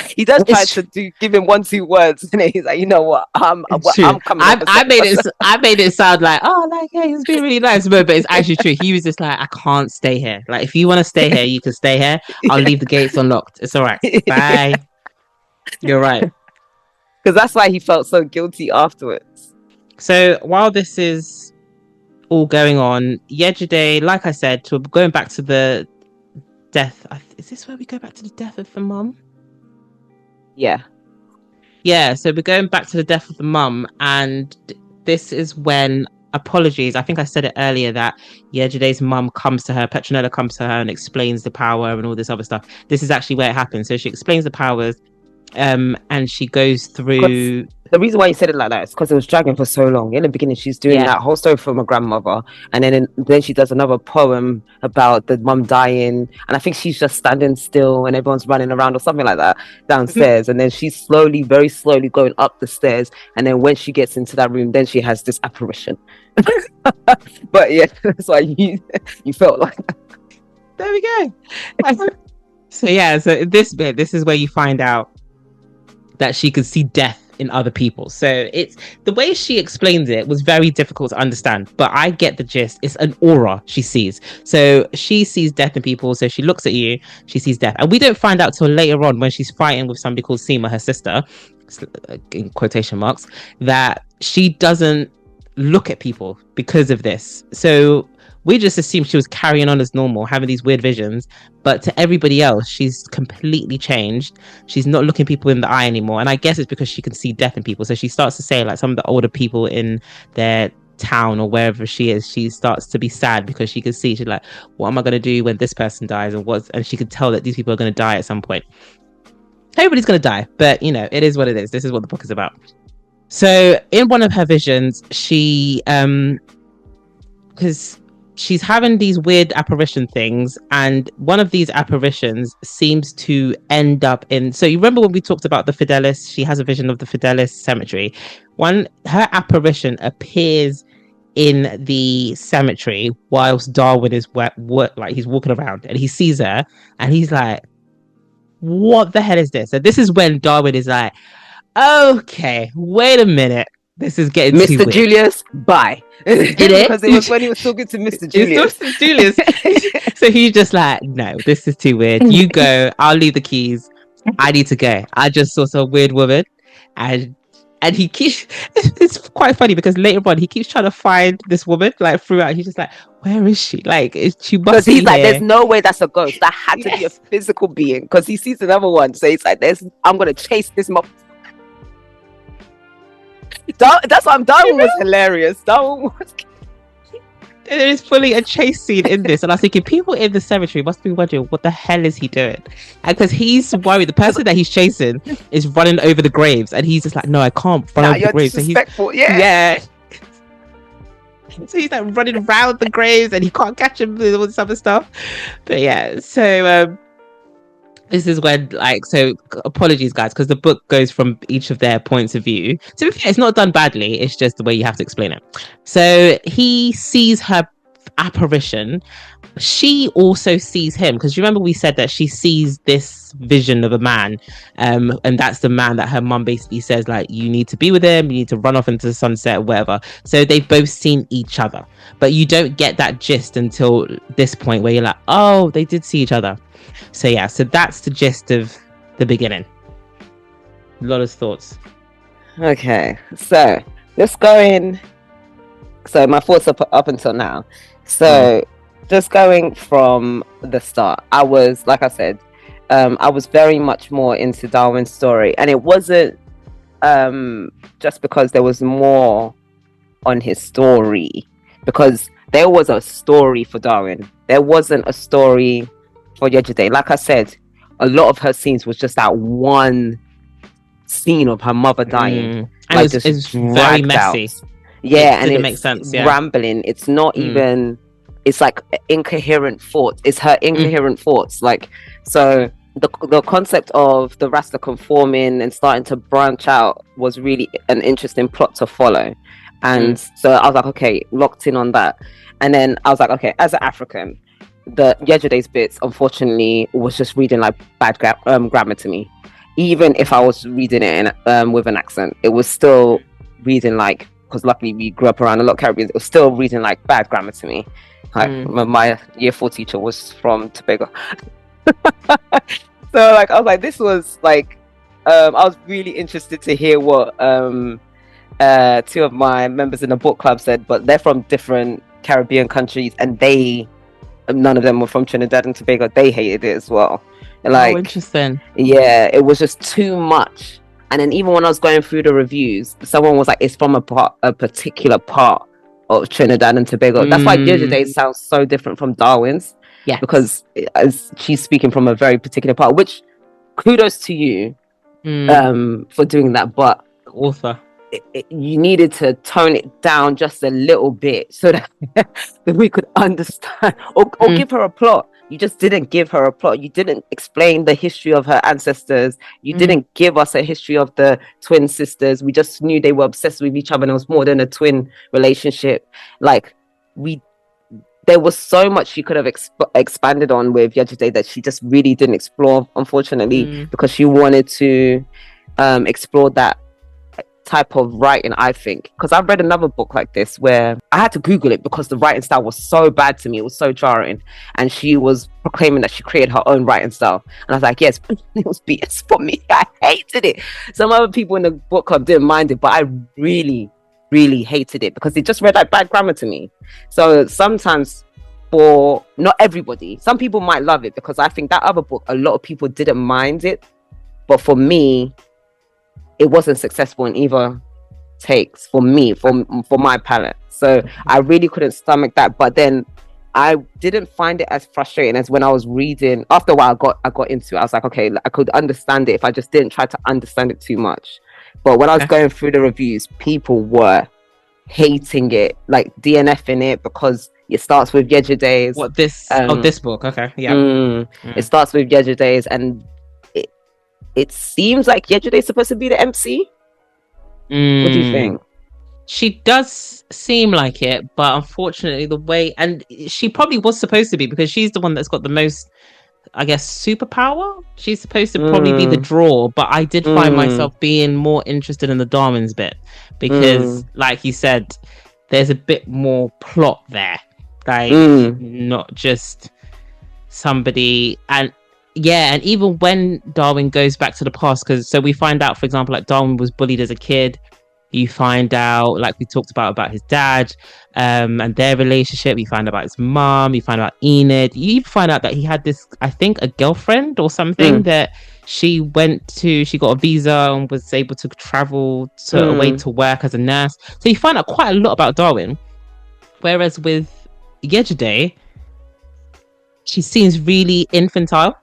he does try to give him 1-2 words, and he's like, you know what? I'm coming. I made it sound like, oh, like, yeah, he's being really nice, but it's actually true. He was just like, I can't stay here. Like, if you want to stay here, you can stay here. I'll leave the gates unlocked. It's all right. Bye. You're right. Because that's why he felt so guilty afterwards. So while this is all going on, Yejide, like I said, going back to the death. Is this where we go back to the death of the mum? Yeah, so we're going back to the death of the mum, and this is when, apologies, I think I said it earlier, that Yejide's mum comes to her, Petronella comes to her and explains the power and all this other stuff. This is actually where it happens. So she explains the powers, and she goes through. The reason why you said it like that is because it was dragging for so long. In the beginning, she's doing that whole story from her grandmother, and then she does another poem about the mum dying, and I think she's just standing still and everyone's running around or something like that downstairs, and then she's slowly, very slowly going up the stairs, and then when she gets into that room, then she has this apparition. But yeah, that's why you felt like that. There we go. So this is where you find out that she could see death in other people. So it's the way she explains it was very difficult to understand, but I get the gist. It's an aura she sees. So she sees death in people. So she looks at you, she sees death, and we don't find out till later on when she's fighting with somebody called Seema, her sister, in quotation marks, that she doesn't look at people because of this. So we just assumed she was carrying on as normal, having these weird visions. But to everybody else, she's completely changed. She's not looking people in the eye anymore. And I guess it's because she can see death in people. So she starts to say, like, some of the older people in their town or wherever she is, she starts to be sad because she can see, she's like, what am I going to do when this person dies? And she could tell that these people are going to die at some point. Everybody's going to die. But, you know, it is what it is. This is what the book is about. So in one of her visions, she, because she's having these weird apparition things, and one of these apparitions seems to end up in, so you remember when we talked about the Fidelis, she has a vision of the Fidelis cemetery. Her apparition appears in the cemetery whilst Darwin is like he's walking around, and he sees her and he's like, what the hell is this? And this is when Darwin is like, okay, wait a minute, this is getting too weird. Mr. Julius, bye. Because it was when he was talking to Mr. Julius. So he's just like, no, this is too weird. You go, I'll leave the keys. I need to go. I just saw some weird woman, and he keeps, it's quite funny because later on he keeps trying to find this woman, like, throughout. He's just like, where is she? Like, she must be he's like, here. there's no way that's a ghost. That had to be a physical being, because he sees another one. So he's like, I'm gonna chase this mob. That's why Darwin was hilarious. Darwin was. There is fully a chase scene in this, and I was thinking, people in the cemetery must be wondering what the hell is he doing, and because he's worried, the person that he's chasing is running over the graves, and he's just like, no, I can't run over the graves. So yeah. So he's like running around the graves, and he can't catch him with all this other stuff. But yeah, so this is when, like, so apologies guys, because the book goes from each of their points of view. To be fair, it's not done badly, it's just the way you have to explain it. So he sees her apparition. She also sees him, because you remember we said that she sees this vision of a man, and that's the man that her mum basically says, like, you need to be with him, you need to run off into the sunset or whatever. So they've both seen each other, but you don't get that gist until this point where you're like, oh, they did see each other. So yeah, so that's the gist of the beginning. Lola's thoughts. Okay, so just going. So my thoughts up until now. So just going from the start, I was, like I said, I was very much more into Darwin's story, and it wasn't just because there was more on his story, because there was a story for Darwin. There wasn't a story for Yejide. Like I said, a lot of her scenes was just that one scene of her mother dying, and it's very messy. Yeah, and it makes sense. Yeah, rambling. It's not even. It's like incoherent thoughts. It's her incoherent thoughts. Like, so the concept of the Rasta conforming and starting to branch out was really an interesting plot to follow. And so I was like, okay, locked in on that. And then I was like, okay, as an African, the Yejide's bits, unfortunately, was just reading like bad grammar to me. Even if I was reading it in, with an accent, it was still reading like, because luckily we grew up around a lot of Caribbeans, it was still reading like bad grammar to me. Like, my year 4 teacher was from Tobago. So like, I was like, this was like, I was really interested to hear what 2 of my members in the book club said, but they're from different Caribbean countries, and none of them were from Trinidad and Tobago. They hated it as well. Like, interesting. Yeah, it was just too much. And then even when I was going through the reviews, someone was like, it's from a particular part of Trinidad and Tobago. That's why Yejide sounds so different from Darwin's. Yeah, because she's speaking from a very particular part, which kudos to you for doing that, but Author. You needed to tone it down just a little bit so that, that we could understand or give her a plot. You just didn't give her a plot. You didn't explain the history of her ancestors. You didn't give us a history of the twin sisters. We just knew they were obsessed with each other and it was more than a twin relationship. Like, there was so much she could have expanded on with Yejide that she just really didn't explore, unfortunately, because she wanted to explore that type of writing, I think. Because I've read another book like this where I had to Google it because the writing style was so bad to me. It was so jarring. And she was proclaiming that she created her own writing style. And I was like, yes, it was BS for me. I hated it. Some other people in the book club didn't mind it, but I really, really hated it because it just read like bad grammar to me. So sometimes, for not everybody, some people might love it because I think that other book, a lot of people didn't mind it. But for me, it wasn't successful in either takes for me, for my palate. So I really couldn't stomach that. But then I didn't find it as frustrating as when I was reading. After a while, I got into it. I was like, okay, I could understand it if I just didn't try to understand it too much. But when I was going through the reviews, people were hating it, like DNFing it, because it starts with Yejide's. What, this this book? Okay, yeah. It starts with Yejide's, and it seems like Yejide's supposed to be the MC. What do you think? She does seem like it, but unfortunately the way, and she probably was supposed to be, because she's the one that's got the most, I guess, superpower. She's supposed to probably be the draw, but I did find myself being more interested in the Darwin's bit, because like you said, there's a bit more plot there, like not just somebody. And yeah, and even when Darwin goes back to the past, because so we find out, for example, like Darwin was bullied as a kid. You find out, like we talked about his dad and their relationship. You find out about his mom. You find out Enid. You even find out that he had this, I think, a girlfriend or something that she got a visa and was able to travel away to work as a nurse. So you find out quite a lot about Darwin. Whereas with Yejide, she seems really infantile.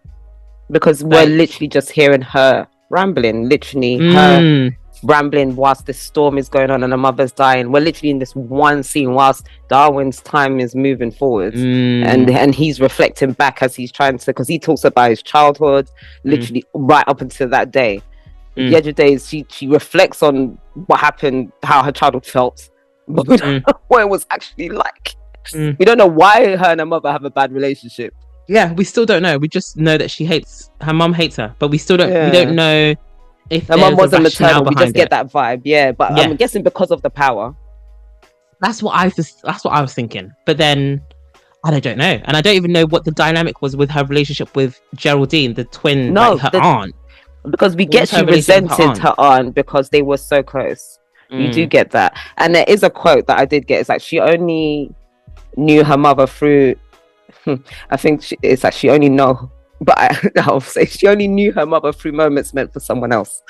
Because we're literally just hearing her rambling, her rambling whilst the storm is going on and her mother's dying. We're literally in this one scene whilst Darwin's time is moving forward, and he's reflecting back as he's trying to, because he talks about his childhood, literally right up until that day. Yejide, she reflects on what happened, how her childhood felt, but we don't know what it was actually like. We don't know why her and her mother have a bad relationship. Yeah, we still don't know. We just know that her mum hates her, but we still don't. We don't know if her mum wasn't maternal. We just get that vibe. Yeah, but I'm guessing because of the power. That's what I was thinking. But then I don't know, and I don't even know what the dynamic was with her relationship with Geraldine, the twin, her aunt. Because we get she resented her aunt because they were so close. You do get that, and there is a quote that I did get. It's like she only knew her mother through. I think it's like she only I'll say she only knew her mother through moments meant for someone else.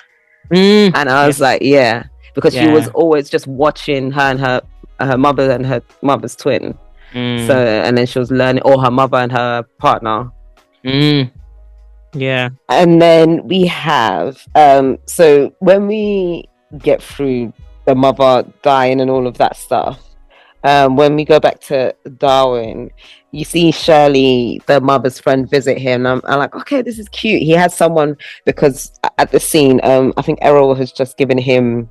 And I was like, yeah, because she was always just watching her and her mother and her mother's twin. So, and then she was learning, or her mother and her partner. Yeah. And then we have so when we get through the mother dying and all of that stuff, when we go back to Darwin, you see Shirley, the mother's friend, visit him. I'm like, okay, this is cute. He has someone, because at the scene, I think Errol has just given him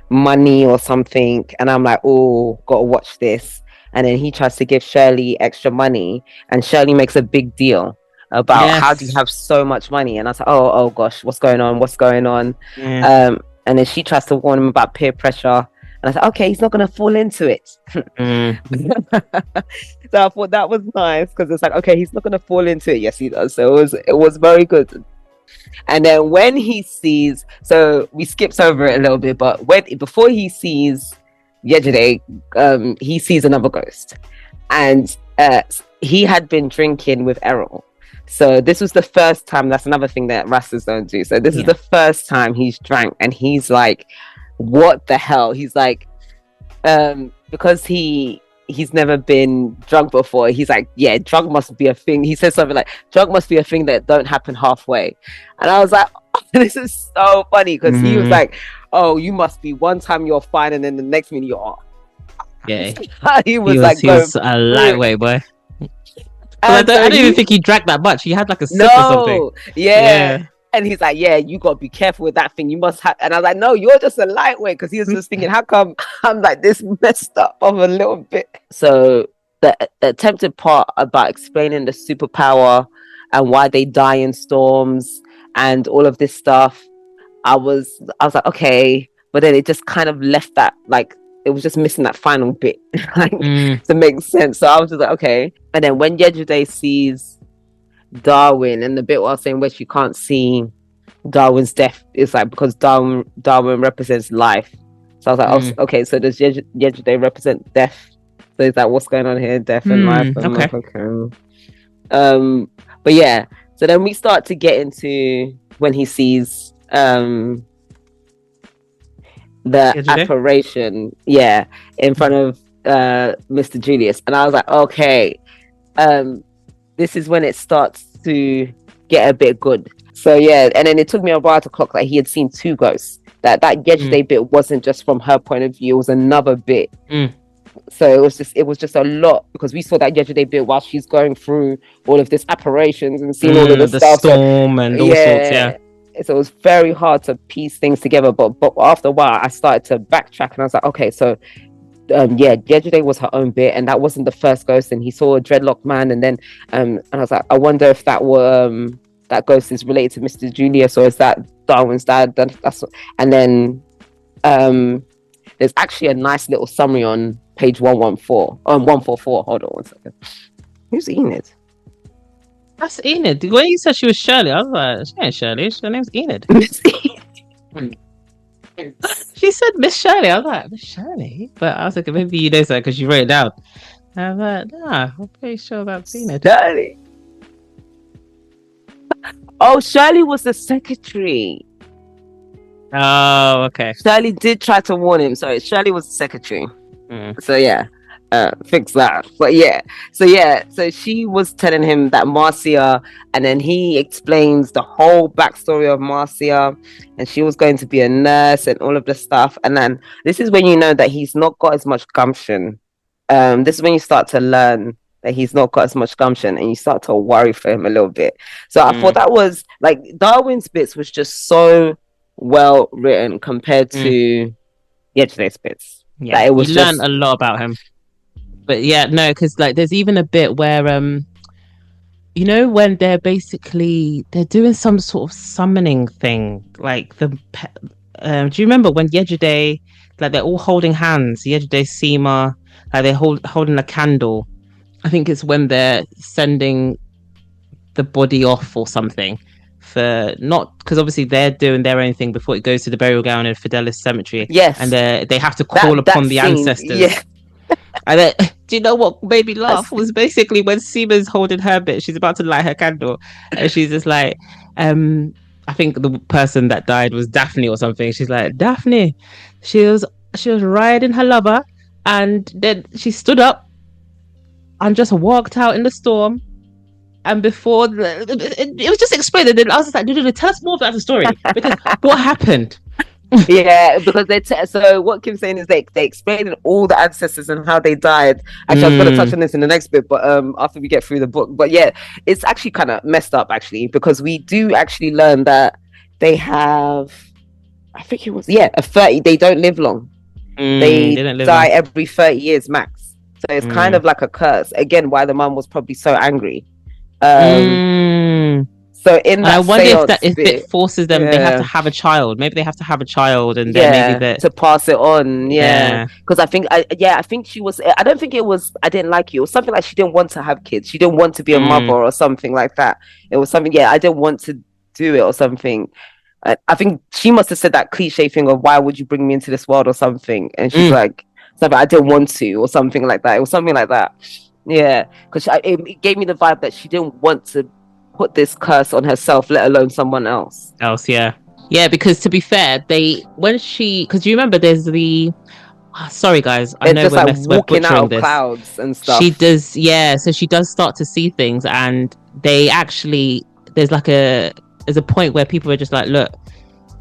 money or something. And I'm like, oh, gotta watch this. And then he tries to give Shirley extra money. And Shirley makes a big deal about how do you have so much money? And I was like, oh gosh, what's going on? Yeah. And then she tries to warn him about peer pressure. And I said, okay, he's not going to fall into it. So I thought that was nice, because it's like, okay, he's not going to fall into it. Yes, he does. So it was very good. And then when he sees, so we skipped over it a little bit, but before he sees Yejide, he sees another ghost. And he had been drinking with Errol. So this was the first time. That's another thing that Rastas don't do. So this is the first time he's drank, and he's like, what the hell? He's like, because he's never been drunk before, he's like, yeah, drunk must be a thing. He says something like, drunk must be a thing that don't happen halfway. And I was like, This is so funny because he was like, "Oh, you must be one time you're fine, and then the next minute you're off." Yeah, he was like, he was a lightweight boy. I don't even think he drank that much. He had like a sip or something. Yeah. And he's like, "Yeah, you got to be careful with that thing. You must have." And I was like, "No, you're just a lightweight," because he was just thinking, "How come I'm like this messed up of a little bit?" So the attempted part about explaining the superpower and why they die in storms and all of this stuff, I was like, okay, but then it just kind of left that, like, it was just missing that final bit like, to make sense. So I was just like, okay. And then when Yejide sees Darwin, and the bit where I was saying where she can't see Darwin's death, is like because Darwin represents life. So I was like, oh, okay, so does Yejide represent death? So it's like, what's going on here? Death and life. And okay. But yeah, so then we start to get into when he sees the Yejide? apparition, in front of Mr. Julius, and I was like, okay, this is when it starts to get a bit good. So yeah, and then it took me a while to clock that he had seen two ghosts. That Yejide bit wasn't just from her point of view; it was another bit. So it was just a lot, because we saw that Yejide bit while she's going through all of this apparitions and seeing all of this the stuff. storm and all sorts. Yeah. So it was very hard to piece things together. But after a while, I started to backtrack, and I was like, okay, so Yejide was her own bit, and that wasn't the first ghost. And he saw a dreadlocked man, and then and I was like, I wonder if that were that ghost is related to Mr. Julius, or is that Darwin's dad? And then there's actually a nice little summary on page 144. Hold on one second. Who's Enid? That's Enid. When you said she was Shirley, I was like, she ain't Shirley. Her name's Enid. She said Miss Shirley. I was like, Miss Shirley? But I was like, maybe you know that because you wrote it down. I was like, nah, I'm pretty sure that's Enid. Shirley. Oh, Shirley was the secretary. Oh, okay. Shirley did try to warn him. Sorry, Shirley was the secretary. So yeah, fix that. But so she was telling him that Marcia, and then he explains the whole backstory of Marcia, and she was going to be a nurse and all of the stuff. And then this is when you know that he's not got as much gumption. This is when you start to learn that he's not got as much gumption, and you start to worry for him a little bit. So I thought that was like Darwin's bits was just so well written compared to Yejide's bits. Yeah, it was learn a lot about him. But yeah, no, because like there's even a bit where you know, when they're doing some sort of summoning thing, like do you remember when Yejide, like they're all holding hands, Yejide, Seema, like they're holding a candle. I think it's when they're sending the body off or something, for not because obviously they're doing their own thing before it goes to the burial ground in Fidelis Cemetery. Yes, and they have to call upon the ancestors. Yeah. And then, do you know what made me laugh was basically when Seema's holding her bit, she's about to light her candle, and she's just like, I think the person that died was Daphne or something. She's like, Daphne, she was riding her lover, and then she stood up and just walked out in the storm. And before it was just explained, and then I was just like, no, tell us more about the story, because what happened? Yeah, because so what Kim's saying is they explained all the ancestors and how they died. Actually, I was going to touch on this in the next bit, but after we get through the book. But yeah, it's actually kind of messed up actually, because we do actually learn that they have, I think it was a 30. They don't live long. They die every 30 years max. So it's kind of like a curse. Again, why the mum was probably so angry. So in that, I wonder if it forces them, they have to have a child. Maybe they have to have a child, and then maybe to pass it on. Because I think she was. I don't think it was. I didn't like you, or something like she didn't want to have kids. She didn't want to be a mother, or something like that. It was something. Yeah, I didn't want to do it, or something. I think she must have said that cliche thing of "Why would you bring me into this world?" or something, and she's like, "Something I didn't want to," or something like that. It was something like that. Yeah, because it gave me the vibe that she didn't want to put this curse on herself, let alone someone else. Yeah, because to be fair, because you remember there's the sorry guys, I know we're walking out of clouds and stuff. She does, so she does start to see things, and they actually there's like a there's a point where people are just like, look,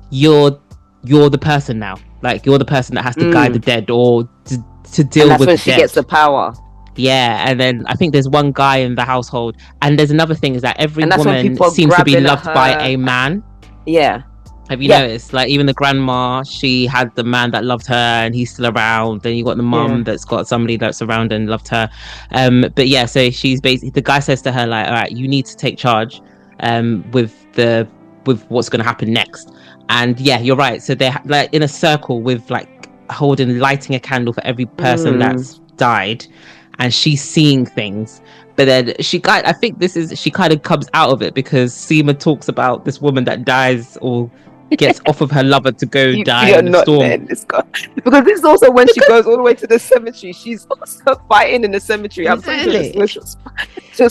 you're the person now. Like, you're the person that has to guide the dead or to deal and with when the she dead. gets the power. Yeah, and then I think there's one guy in the household, and there's another thing is that every woman seems to be loved by a man. Yeah. Have you noticed? Like, even the grandma, she had the man that loved her, and he's still around. Then you got the mum that's got somebody that's around and loved her. But yeah, so she's basically, the guy says to her like, all right, you need to take charge, with what's going to happen next. And yeah, you're right. So they're like in a circle with like lighting a candle for every person that's died, and she's seeing things. But then she kind of comes out of it because Seema talks about this woman that dies or gets off of her lover to go die in the storm. Because this is also when she goes all the way to the cemetery. She's also fighting in the cemetery. I'm Exactly. just She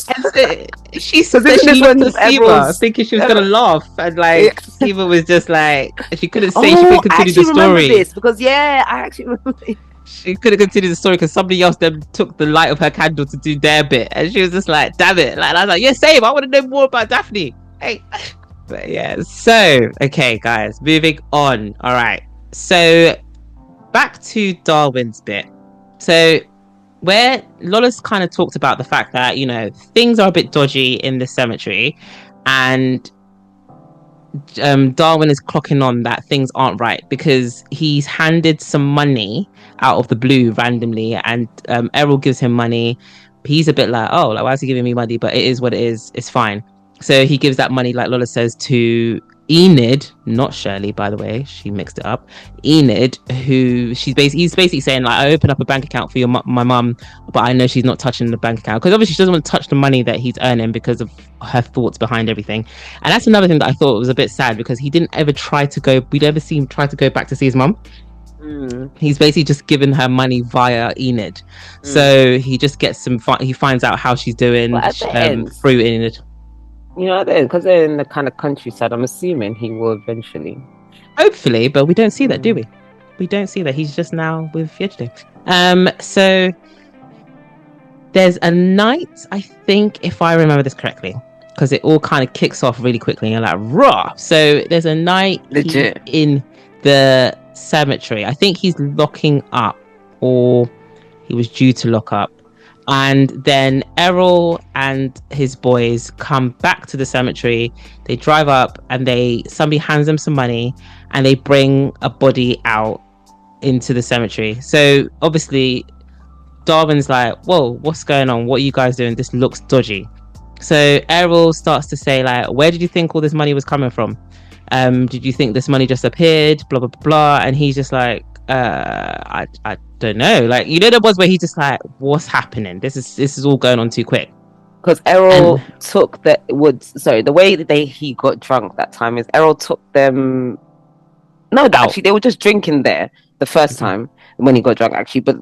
said that she looked at Seema thinking she was gonna laugh, and like Seema was just like, she couldn't say she couldn't continue the story. This because I actually remember this. She couldn't continue the story because somebody else then took the light of her candle to do their bit, and she was just like, damn it. Like, I was like, yeah, same, I want to know more about Daphne. Hey. But yeah, so okay guys, moving on. All right, so back to Darwin's bit. So where Lola's kind of talked about the fact that, you know, things are a bit dodgy in the cemetery, and Darwin is clocking on that things aren't right because he's handed some money out of the blue randomly, and Errol gives him money. He's a bit like, oh, like, why is he giving me money? But it is what it is, it's fine. So he gives that money, like Lola says, to Enid, not Shirley, by the way, she mixed it up. Enid, who he's basically saying, like, I open up a bank account for my mum, but I know she's not touching the bank account because obviously she doesn't want to touch the money that he's earning because of her thoughts behind everything. And that's another thing that I thought was a bit sad because he didn't ever we'd ever see him try to go back to see his mum. He's basically just given her money via Enid. So he just gets he finds out how she's doing through Enid. You know, because they're in the kind of countryside, I'm assuming he will eventually. Hopefully, but we don't see that, do we? We don't see that. He's just now with Yejide. So there's a night, I think, if I remember this correctly, because it all kind of kicks off really quickly. And you're like, raw. So there's a night in the cemetery. I think he's locking up, or he was due to lock up. And then Errol and his boys come back to the cemetery. They drive up and somebody hands them some money and they bring a body out into the cemetery. So obviously Darwin's like, whoa, what's going on? What are you guys doing? This looks dodgy. So Errol starts to say, like, where did you think all this money was coming from? Did you think this money just appeared? Blah, blah, blah, blah. And he's just like, I don't know. Like, you know, there was where he's just like, what's happening? This is all going on too quick. Because Errol took the way that he got drunk that time is Errol took them. No, actually, they were just drinking there the first time when he got drunk, actually. But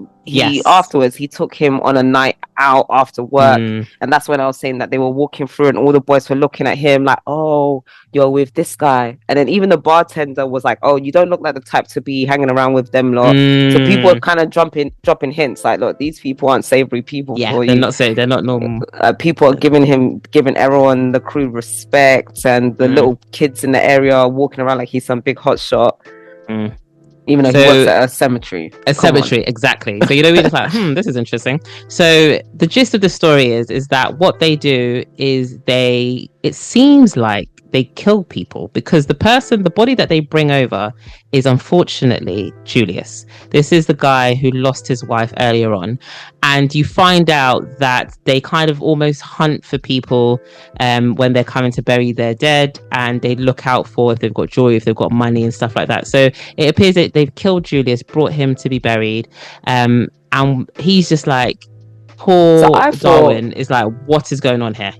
afterwards, he took him on a night out after work. And that's when I was saying that they were walking through and all the boys were looking at him like, oh, you're with this guy. And then even the bartender was like, oh, you don't look like the type to be hanging around with them lot. So people were kind of dropping hints like, look, these people aren't savory people. Yeah, for they're you. not saying they're not normal. People are giving everyone the crew respect, and the little kids in the area are walking around like he's some big hot shot. Even though he works at a cemetery. Exactly. So, you know, we're just like, this is interesting. So the gist of the story is that what they do is it seems like they kill people because the body that they bring over is unfortunately Julius. This is the guy who lost his wife earlier on. And you find out that they kind of almost hunt for people when they're coming to bury their dead, and they look out for if they've got jewelry, if they've got money and stuff like that. So it appears that they've killed Julius, brought him to be buried, and he's just like, poor Darwin is like, what is going on here?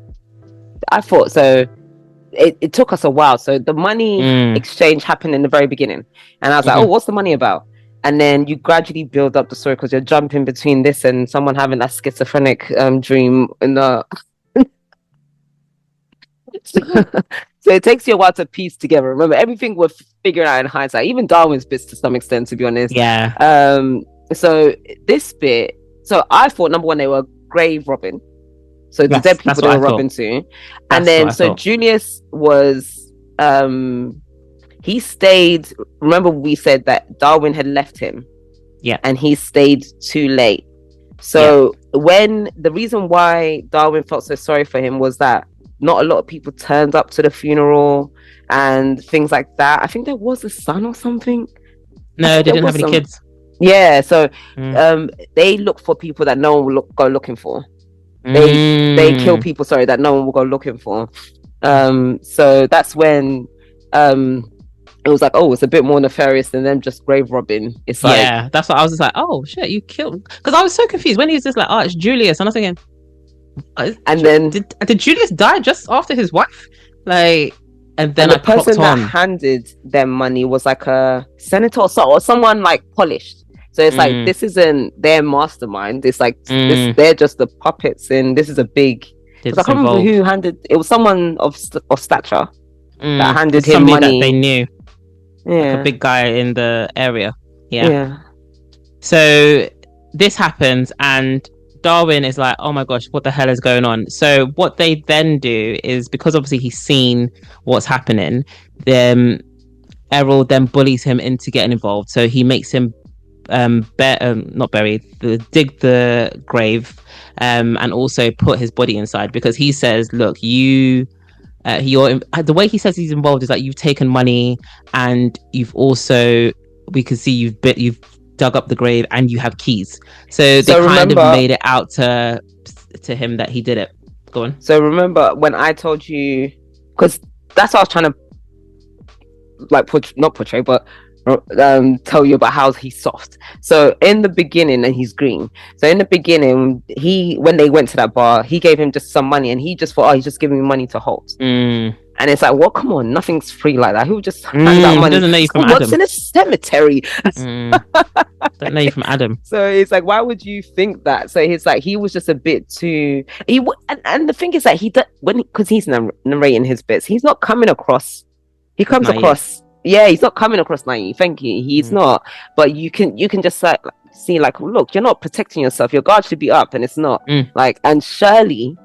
I thought so. It took us a while. So the money exchange happened in the very beginning, and I was like, oh, what's the money about? And then you gradually build up the story because you're jumping between this and someone having that schizophrenic dream in the so it takes you a while to piece together. Remember, everything we're figuring out in hindsight, even Darwin's bits to some extent, to be honest. So this bit, so I thought, number one, they were grave robbing. So the dead people they were robbing to. And then so Julius was he stayed. Remember, we said that Darwin had left him. Yeah. And he stayed too late. So when the reason why Darwin felt so sorry for him was that not a lot of people turned up to the funeral and things like that. I think there was a son or something. No, they didn't have any kids. Yeah, so they look for people that no one will go looking for. They kill people, that no one will go looking for. So that's when it was like, oh, it's a bit more nefarious than them just grave robbing. It's like, yeah, that's what I was just like, oh shit, you killed, because I was so confused when he was just like, oh, it's Julius, and I was thinking, and then did Julius die just after his wife? Like, and then the person that handed them money was like a senator or someone like polished. So it's like, this isn't their mastermind. It's like they're just the puppets, and this is a big. I can't remember who handed. It was someone of stature that handed him money. That they knew. Yeah, like a big guy in the area. Yeah. So this happens, and Darwin is like, oh my gosh, what the hell is going on? So what they then do is, because obviously he's seen what's happening, then Errol then bullies him into getting involved. So he makes him not bury, dig the grave, and also put his body inside, because he says, look, you're the way he says he's involved is like, you've taken money, and you've also, we can see you've dug up the grave, and you have keys. So they kind of made it out to him that he did it. Go on. So remember when I told you, because that's what I was trying to like not portray, but tell you about how he's soft. So in the beginning, and he's green. So in the beginning, when they went to that bar, he gave him just some money, and he just thought, oh, he's just giving me money to Holt. And it's like, well, come on, nothing's free like that. He would just hand out money. Doesn't know you from What's Adam. in a cemetery? Don't know you from Adam. So it's like, why would you think that? So he's like, he was just a bit too. And the thing is that because he's narrating his bits, he's not coming across. He comes across. Yeah, he's not coming across naive. Thank you. He's not. But you can just like see, like, look, you're not protecting yourself. Your guard should be up, and it's not. Like, and Shirley,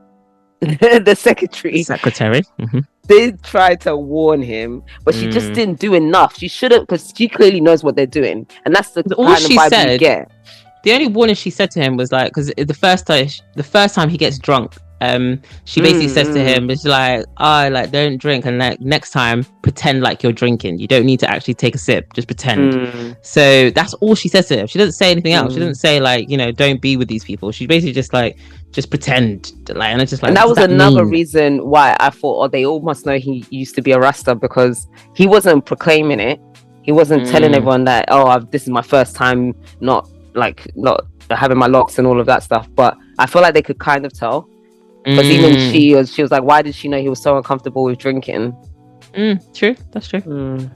the secretary, did try to warn him, but she just didn't do enough. She should have, because she clearly knows what they're doing, and that's the kind of vibe you get. The only warning she said to him was like, because the first time he gets drunk, she basically says to him, it's like, don't drink, and like, next time pretend like you're drinking. You don't need to actually take a sip, just pretend. So that's all she says to him. She doesn't say anything else. She doesn't say like, don't be with these people. She basically just like, just pretend. Like, and it's just like, and that was another reason why I thought, oh, they all must know he used to be a Rasta, because he wasn't proclaiming it. He wasn't telling everyone that, this is my first time not having my locks and all of that stuff. But I feel like they could kind of tell. Because even she was like, why did she know he was so uncomfortable with drinking? True, that's true.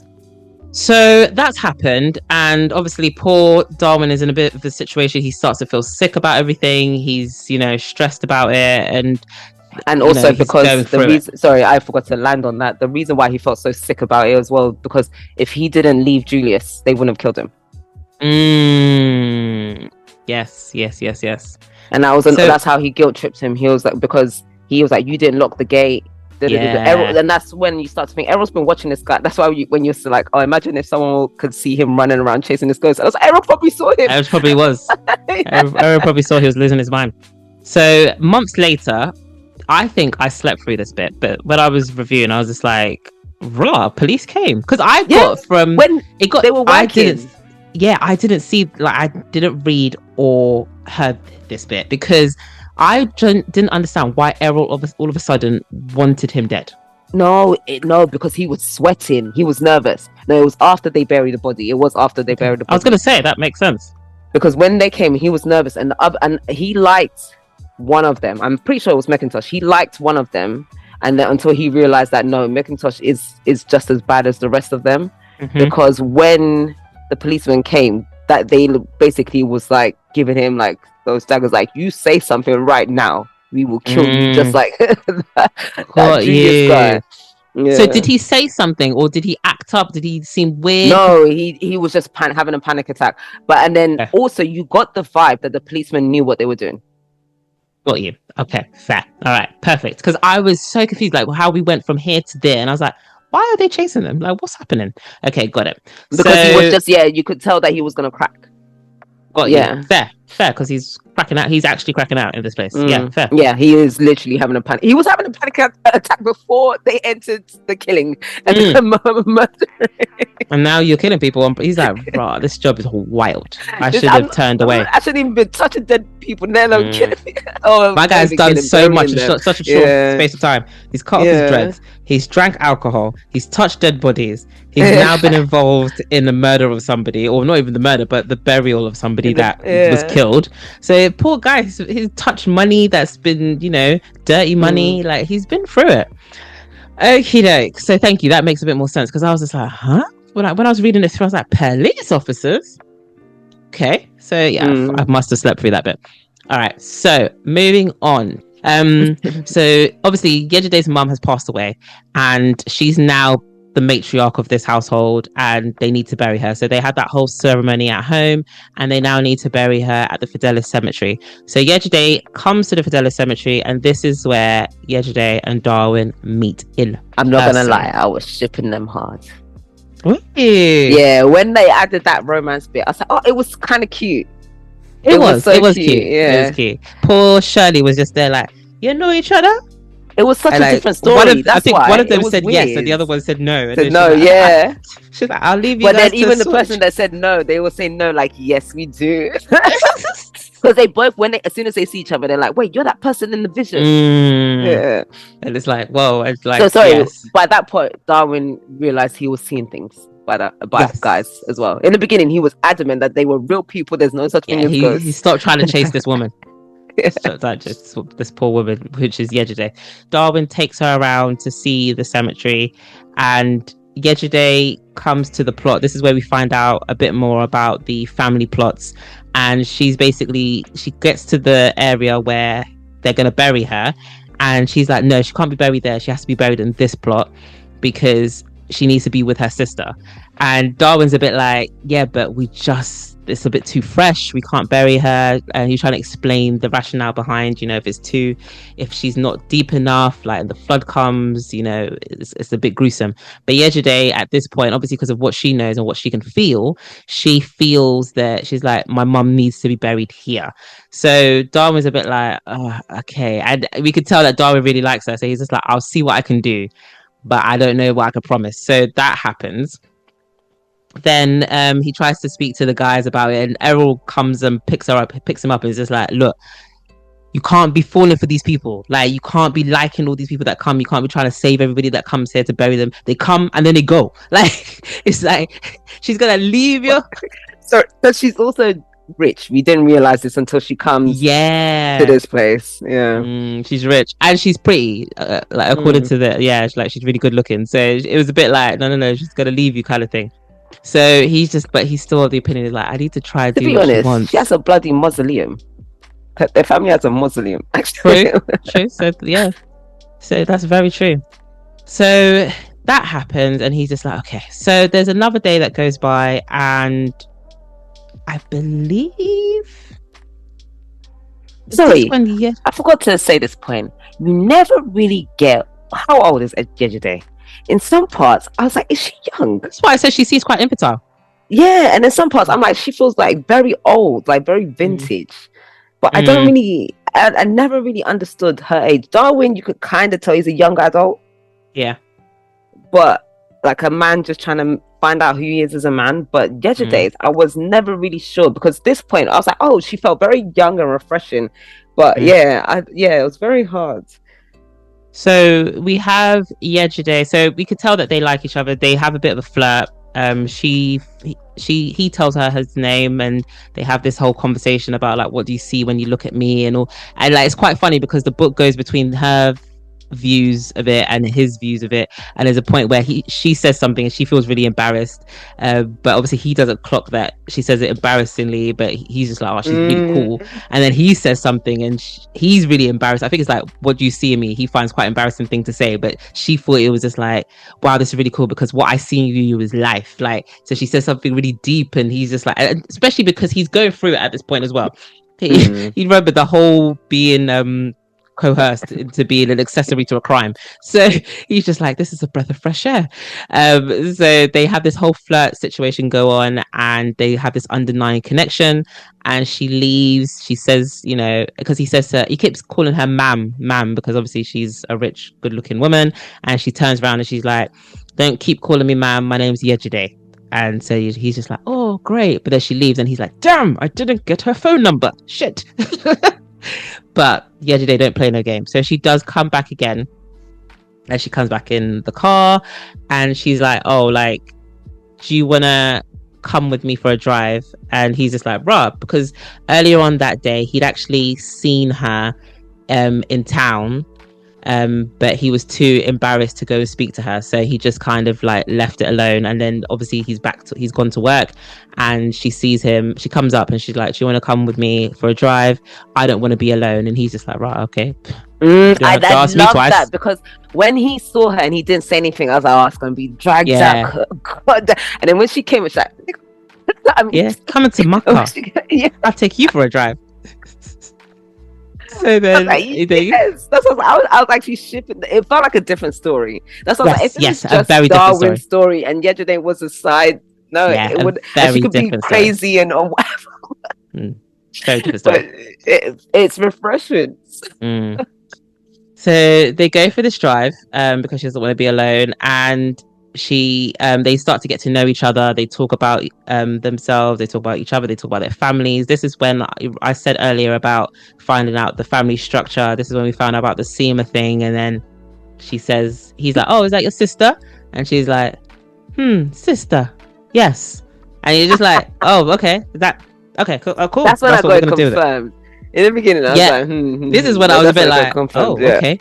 So that's happened, and obviously poor Darwin is in a bit of a situation. He starts to feel sick about everything. He's stressed about it, and also because the reason, sorry, I forgot to land on that. The reason why he felt so sick about it as well, because if he didn't leave Julius, they wouldn't have killed him. Yes. And that's how he guilt tripped him. He was like, because he was like, you didn't lock the gate. Errol, and that's when you start to think, Errol's been watching this guy. That's why when you're like, oh, imagine if someone could see him running around chasing this ghost. I was like, Errol probably saw him. Errol probably was. Errol probably saw he was losing his mind. So months later, I think I slept through this bit, but when I was reviewing, I was just like, raw, police came. Because I got from when it got, they were working. I didn't see, like, I didn't read or heard this bit, because I didn't understand why Errol all of a sudden wanted him dead. No, because he was sweating. He was nervous. No, it was after they buried the body. It was after they buried the body. I was going to say, that makes sense. Because when they came, he was nervous, and he liked one of them. I'm pretty sure it was McIntosh. He liked one of them, and then until he realized that, no, McIntosh is just as bad as the rest of them. Because when the policeman came, that they basically was like giving him like those daggers, like, you say something right now, we will kill you, just like that Julius guy. Yeah. So did he say something, or did he act up? Did he seem weird? No, he was just having a panic attack. And then also you got the vibe that the policeman knew what they were doing. Got you. Okay, fair. All right, perfect. Because I was so confused, like how we went from here to there, and I was like, why are they chasing them? Like, what's happening? Okay, got it. Because he was just, you could tell that he was gonna crack. Got you. Fair, because he's cracking out. He's actually cracking out in this place. Yeah, fair. Yeah, he is literally having a panic. He was having a panic attack before they entered the killing and the murdering. And now you're killing people. And he's like, "Bro, this job is wild. I should have turned away. I shouldn't even been touching dead people. Let alone killing me." Oh, my guy's done so much in such a short space of time. He's cut off his dreads. He's drank alcohol. He's touched dead bodies. He's now been involved in the murder of somebody, or not even the murder, but the burial of somebody that was killed. So poor guy, he's touched money that's been, dirty money. Like, he's been through it. Okie doke. So thank you. That makes a bit more sense, because I was just like, huh? When I was reading it through, I was like, police officers? Okay. So yeah, I must have slept through that bit. All right. So moving on. So obviously Yejide's mum has passed away, and she's now the matriarch of this household, and they need to bury her. So they had that whole ceremony at home, and they now need to bury her at the Fidelis cemetery. So Yejide comes to the Fidelis cemetery, and this is where Yejide and Darwin meet in I'm not gonna lie, I was shipping them hard. Really? Yeah, when they added that romance bit, I was like, oh, it was kind of cute. It was cute. Yeah. It was cute. Poor Shirley was just there like, you know each other? It was such a different story. I think one of them said yes, and the other one said no. Said no, yeah. She's like, I'll leave you. But then even the person that said no, they will say no, like, yes, we do. Because they both, as soon as they see each other, they're like, wait, you're that person in the vision. Yeah. And it's like, whoa. It's like, so sorry. Yes. By that point, Darwin realized he was seeing things by guys as well. In the beginning, he was adamant that they were real people. There's no such thing as ghosts. He stopped trying to chase this woman. This poor woman, which is Yejide. Darwin takes her around to see the cemetery, and Yejide comes to the plot. This is where we find out a bit more about the family plots, and she gets to the area where they're going to bury her, and she's like, no, she can't be buried there. She has to be buried in this plot because she needs to be with her sister. And Darwin's a bit like, yeah, but it's a bit too fresh, we can't bury her. And he's trying to explain the rationale behind, if she's not deep enough, like the flood comes, it's a bit gruesome. But Yejide at this point, obviously because of what she knows and what she can feel, she feels that she's like, my mum needs to be buried here. So Darwin's a bit like, oh, okay. And we could tell that Darwin really likes her, so he's just like, I'll see what I can do, but I don't know what I can promise. So that happens. Then he tries to speak to the guys about it, and Errol comes and picks him up and is just like, look, you can't be falling for these people. Like, you can't be liking all these people that come. You can't be trying to save everybody that comes here to bury them. They come and then they go. Like, it's like, she's gonna leave you. So, but she's also rich. We didn't realize this until she comes to this place. She's rich and she's pretty, like according to she's really good looking. So it was a bit like, no, she's gonna leave you kind of thing. So he's still of the opinion, like, I need to try to do what she wants. She has a bloody mausoleum. Their family has a mausoleum, actually. True. So that's very true. So that happens, and he's just like, okay. So there's another day that goes by, and I believe. Sorry, I forgot to say this point. You never really get how old is Yejide. In some parts, I was like, is she young? That's why I said she seems quite infantile. Yeah, and in some parts, I'm like, she feels like very old, like very vintage. But I don't really, I never really understood her age. Darwin, you could kind of tell he's a young adult. Yeah. But like a man just trying to find out who he is as a man. But Yejide, I was never really sure, because at this point, I was like, oh, she felt very young and refreshing. But it was very hard. So we have Yejide. So we could tell that they like each other. They have a bit of a flirt. He tells her his name, and they have this whole conversation about like, what do you see when you look at me and all. And like, it's quite funny because the book goes between her views of it and his views of it, and there's a point where she says something and she feels really embarrassed, but obviously he doesn't clock that she says it embarrassingly, but he's just like, oh, she's really cool. And then he says something and he's really embarrassed. I think it's like, what do you see in me? He finds quite embarrassing thing to say, but she thought it was just like, wow, this is really cool because what I see in you is life. Like, so she says something really deep, and he's just like, especially because he's going through it at this point as well. You remember the whole being coerced into being an accessory to a crime. So he's just like, this is a breath of fresh air. So they have this whole flirt situation go on, and they have this underlying connection. And she leaves. She says, you know, because he keeps calling her ma'am, because obviously she's a rich, good-looking woman. And she turns around and she's like, don't keep calling me ma'am. My name's Yejide. And so he's just like, oh, great. But then she leaves and he's like, damn, I didn't get her phone number. Shit. But Yejide don't play no game. So she does come back again. And she comes back in the car and she's like, oh, like, do you want to come with me for a drive? And he's just like, bruh, because earlier on that day, he'd actually seen her in town. But he was too embarrassed to go and speak to her, so he just kind of like left it alone. And then obviously he's gone to work, and she sees him. She comes up and she's like, do you want to come with me for a drive? I don't want to be alone. And he's just like, right, okay. I love that, because when he saw her and he didn't say anything, I was like, oh, it's gonna be dragged out. God. And then when she came, it's like, I mean, coming to my car. I'll take you for a drive. So then, yes, that's what I was actually shipping. It felt like a different story. That's what if it was just a very Darwin's story and Yejide was a side. No, it would. She could be crazy and or whatever. Very different story. But it's refreshing. So they go for this drive because she doesn't want to be alone, and they start to get to know each other. They talk about themselves, they talk about each other, they talk about their families. This is when I said earlier about finding out the family structure. This is when we found out about the SEMA thing. And then he's like, oh, is that your sister? And she's like, sister, yes. And you're just like, oh, okay, is that okay, cool. That's when I got it confirmed. In the beginning, I was like, this is when I was a bit like, okay.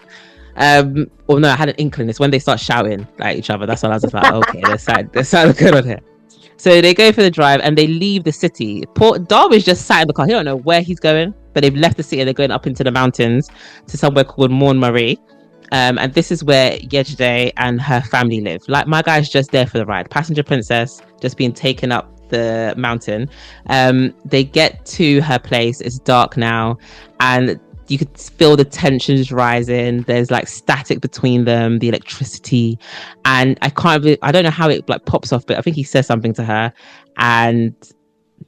Well, no, I had an inkling. It's when they start shouting at each other. That's when I was just like, okay, they're sounding good on here. So they go for the drive and they leave the city. Poor Darwin's just sat in the car. He don't know where he's going, but they've left the city and they're going up into the mountains to somewhere called Morne Marie. And this is where Yejide and her family live. Like, my guy's just there for the ride. Passenger princess, just being taken up the mountain. They get to her place. It's dark now, and you could feel the tensions rising. There's like static between them, the electricity, and I don't know how it like pops off, but I think he says something to her, and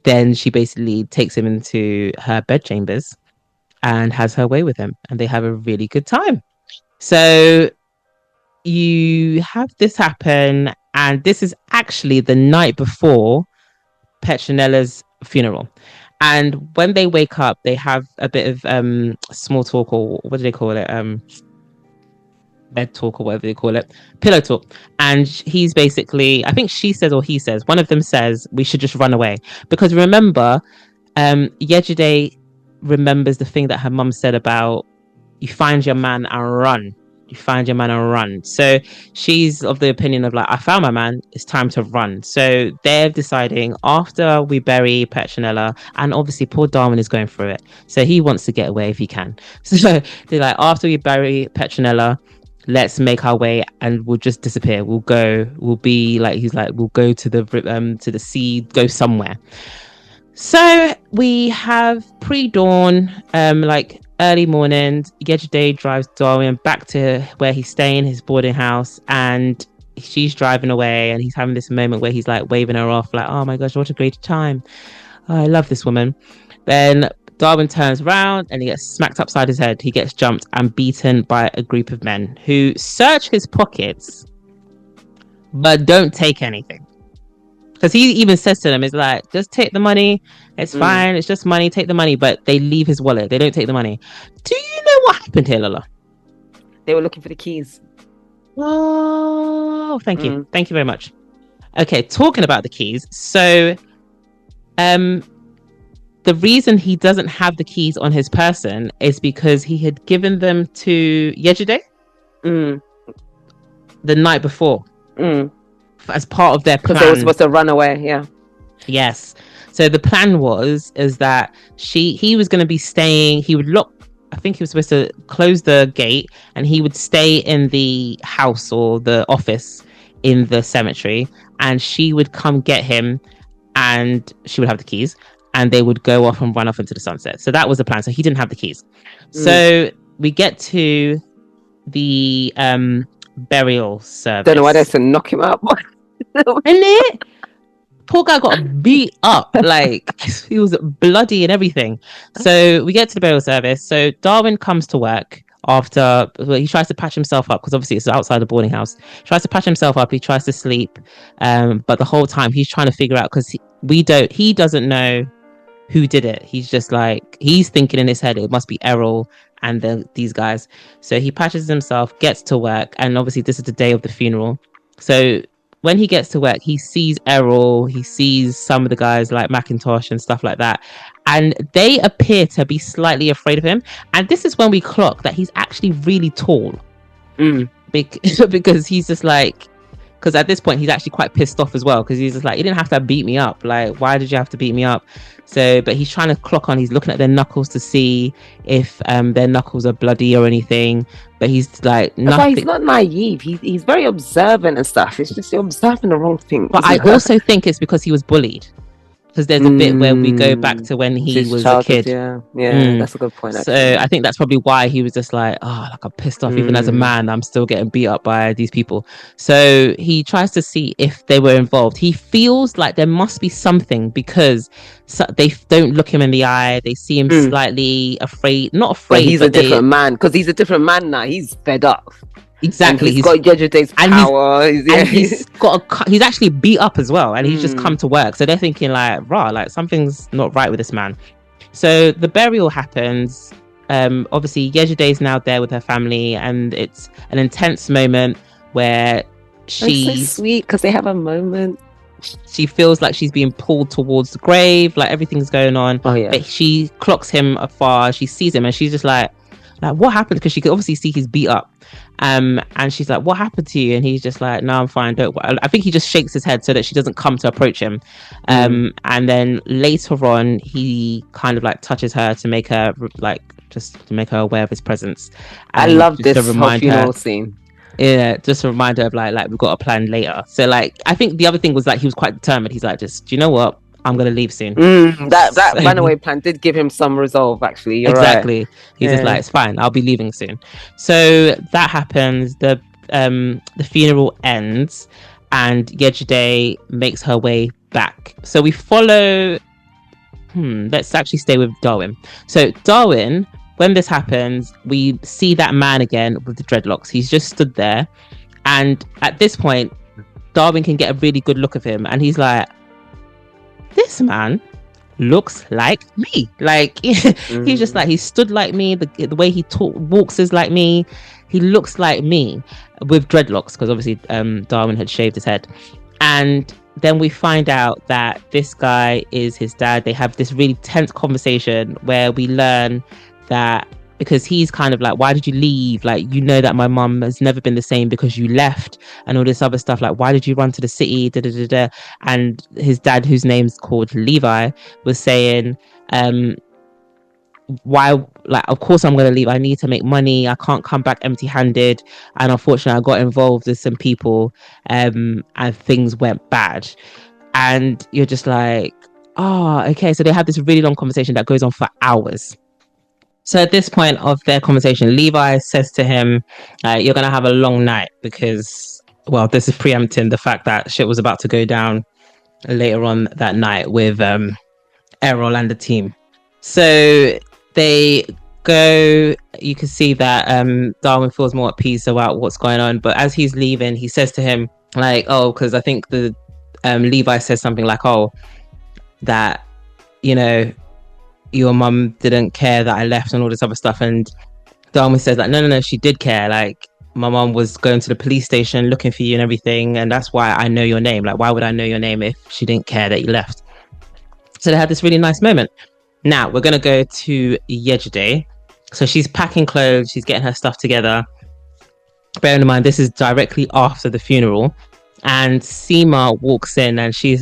then she basically takes him into her bedchambers and has her way with him, and they have a really good time. So you have this happen, and this is actually the night before Petronella's funeral. And when they wake up, they have a bit of small talk, or what do they call it? Bed talk, or whatever they call it, pillow talk. And he's basically, I think she says or he says, one of them says, we should just run away. Because remember, Yejide remembers the thing that her mum said about, you find your man and run. You find your man and run. So she's of the opinion of like, I found my man, it's time to run. So they're deciding, after we bury Petronella, and obviously poor Darwin is going through it, so he wants to get away if he can. So they're like, after we bury Petronella, let's make our way and we'll just disappear. We'll be like, he's like, we'll go to the sea, go somewhere. So we have pre-dawn, like early morning. Yejide drives Darwin back to where he's staying, his boarding house, and she's driving away, and he's having this moment where he's like waving her off, like, oh my gosh, what a great time. Oh, I love this woman. Then Darwin turns around and he gets smacked upside his head. He gets jumped and beaten by a group of men who search his pockets but don't take anything. Because he even says to them, it's like, just take the money. It's fine. It's just money. Take the money. But they leave his wallet. They don't take the money. Do you know what happened here, Lola? They were looking for the keys. Oh, thank you. Thank you very much. Okay, talking about the keys. So, the reason he doesn't have the keys on his person is because he had given them to Yejide the night before. As part of their plan. Because they were supposed to run away, yeah. Yes. So the plan is that he was going to be staying, he would lock, I think he was supposed to close the gate, and he would stay in the house or the office in the cemetery, and she would come get him, and she would have the keys, and they would go off and run off into the sunset. So that was the plan. So he didn't have the keys. So we get to the burial service. Don't know why they said knock him up. Isn't it? Poor guy got beat up, like he was bloody and everything. So we get to the burial service. So Darwin comes to work after he tries to patch himself up because obviously it's outside the boarding house. He tries to patch himself up. He tries to sleep, but the whole time he's trying to figure out because he doesn't know who did it. He's just like he's thinking in his head it must be Errol and these guys. So he patches himself, gets to work, and obviously this is the day of the funeral. So when he gets to work, he sees Errol, he sees some of the guys like Macintosh and stuff like that. And they appear to be slightly afraid of him. And this is when we clock that he's actually really tall. Because he's just like, because at this point, he's actually quite pissed off as well. Because he's just like, you didn't have to beat me up. Like, why did you have to beat me up? So, but he's trying to clock on. He's looking at their knuckles to see if their knuckles are bloody or anything. But he's like, nothing. He's not naive. He's very observant and stuff. It's just you're observing the wrong thing. But I also think it's because he was bullied. Because there's a bit where we go back to when he was a kid. Yeah, that's a good point. Actually. So I think that's probably why he was just like, oh, like I'm pissed off. Even as a man, I'm still getting beat up by these people. So he tries to see if they were involved. He feels like there must be something because they don't look him in the eye. They see him slightly afraid, not afraid. But he's a different man because he's a different man now. He's fed up. Exactly. He's got Yejide's power. He's actually beat up as well, and he's just come to work. So they're thinking like, rah, like something's not right with this man. So the burial happens. Obviously Yejide's now there with her family, and it's an intense moment where she's so sweet because they have a moment. She feels like she's being pulled towards the grave, like everything's going on. Oh yeah. But she clocks him afar. She sees him, and she's just like what happened? Because she could obviously see he's beat up. And she's like, what happened to you? And he's just like, no, I'm fine. Don't worry. I think he just shakes his head so that she doesn't come to approach him. And then later on, he kind of like touches her to make her like just to make her aware of his presence. I love this whole funeral scene. Yeah, just a reminder of like we've got a plan later. So like I think the other thing was like he was quite determined. He's like, just do you know what? I'm gonna leave soon. That runaway plan did give him some resolve, actually. You're exactly. Right. He's just like, it's fine. I'll be leaving soon. So that happens. The funeral ends, and Yejide makes her way back. So we follow. Let's actually stay with Darwin. So Darwin, when this happens, we see that man again with the dreadlocks. He's just stood there, and at this point, Darwin can get a really good look of him, and he's like, this man looks like me. Like he's just like, he stood like me. The way he walks is like me. He looks like me with dreadlocks because obviously Darwin had shaved his head. And then we find out that this guy is his dad. They have this really tense conversation where we learn that because he's kind of like, why did you leave? Like, you know that my mum has never been the same because you left, and all this other stuff. Like, why did you run to the city? Da, da, da, da. And his dad, whose name's called Levi, was saying, why, like, of course I'm going to leave. I need to make money. I can't come back empty handed. And unfortunately, I got involved with some people and things went bad. And you're just like, oh, okay. So they have this really long conversation that goes on for hours. So at this point of their conversation, Levi says to him, you're going to have a long night because, well, this is preempting the fact that shit was about to go down later on that night with Errol and the team. So they go, you can see that Darwin feels more at peace about what's going on. But as he's leaving, he says to him, like, oh, because I think the Levi says something like, oh, that, you know, your mum didn't care that I left and all this other stuff. And Darwin says like, no, she did care. Like, my mum was going to the police station looking for you and everything, and that's why I know your name. Like, why would I know your name if she didn't care that you left? So they had this really nice moment. Now we're going to go to Yejide. So she's packing clothes, she's getting her stuff together. Bearing in mind, this is directly after the funeral. And Seema walks in, and she's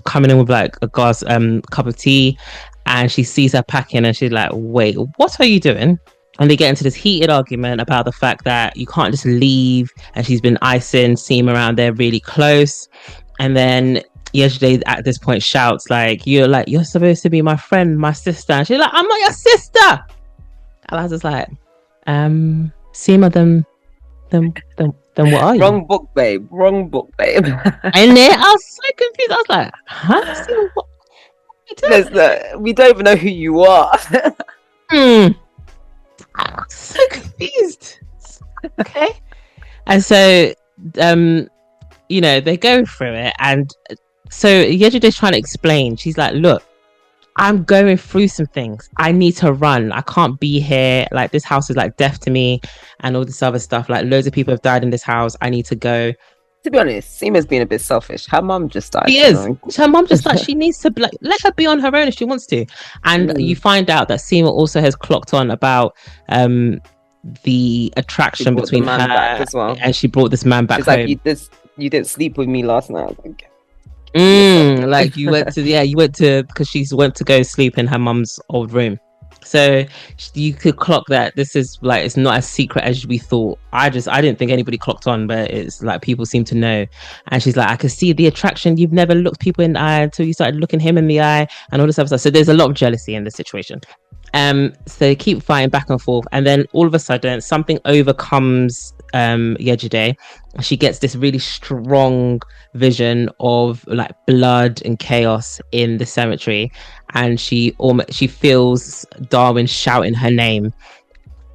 coming in with like a glass cup of tea. And she sees her packing, and she's like, wait, what are you doing? And they get into this heated argument about the fact that you can't just leave. And she's been icing Seema around there really close. And then Yejide at this point shouts like, you're supposed to be my friend, my sister. And she's like, I'm not your sister. And I was just like, Seema, then what are you? Wrong book, babe. And then I was so confused. I was like, huh? Seema, what? We don't even know who you are. I'm so confused. Okay. And so, they go through it, and so Yejide's trying to explain. She's like, look, I'm going through some things. I need to run. I can't be here. Like, this house is like death to me and all this other stuff. Like, loads of people have died in this house. I need to go. To be honest, Seema's being a bit selfish. Her mum just died. She is. Her mum just like, she needs to let her be on her own if she wants to. And you find out that Seema also has clocked on about the attraction between her as well. And she brought this man back She's home. Like, you didn't sleep with me last night. Like you went to because she went to go sleep in her mum's old room. So you could clock that this is like, it's not as secret as we thought. I didn't think anybody clocked on, but it's like people seem to know. And she's like, I can see the attraction. You've never looked people in the eye until you started looking him in the eye and all this other stuff. So there's a lot of jealousy in this situation. So they keep fighting back and forth, and then all of a sudden something overcomes Yejide. She gets this really strong vision of like blood and chaos in the cemetery, and she feels Darwin shouting her name,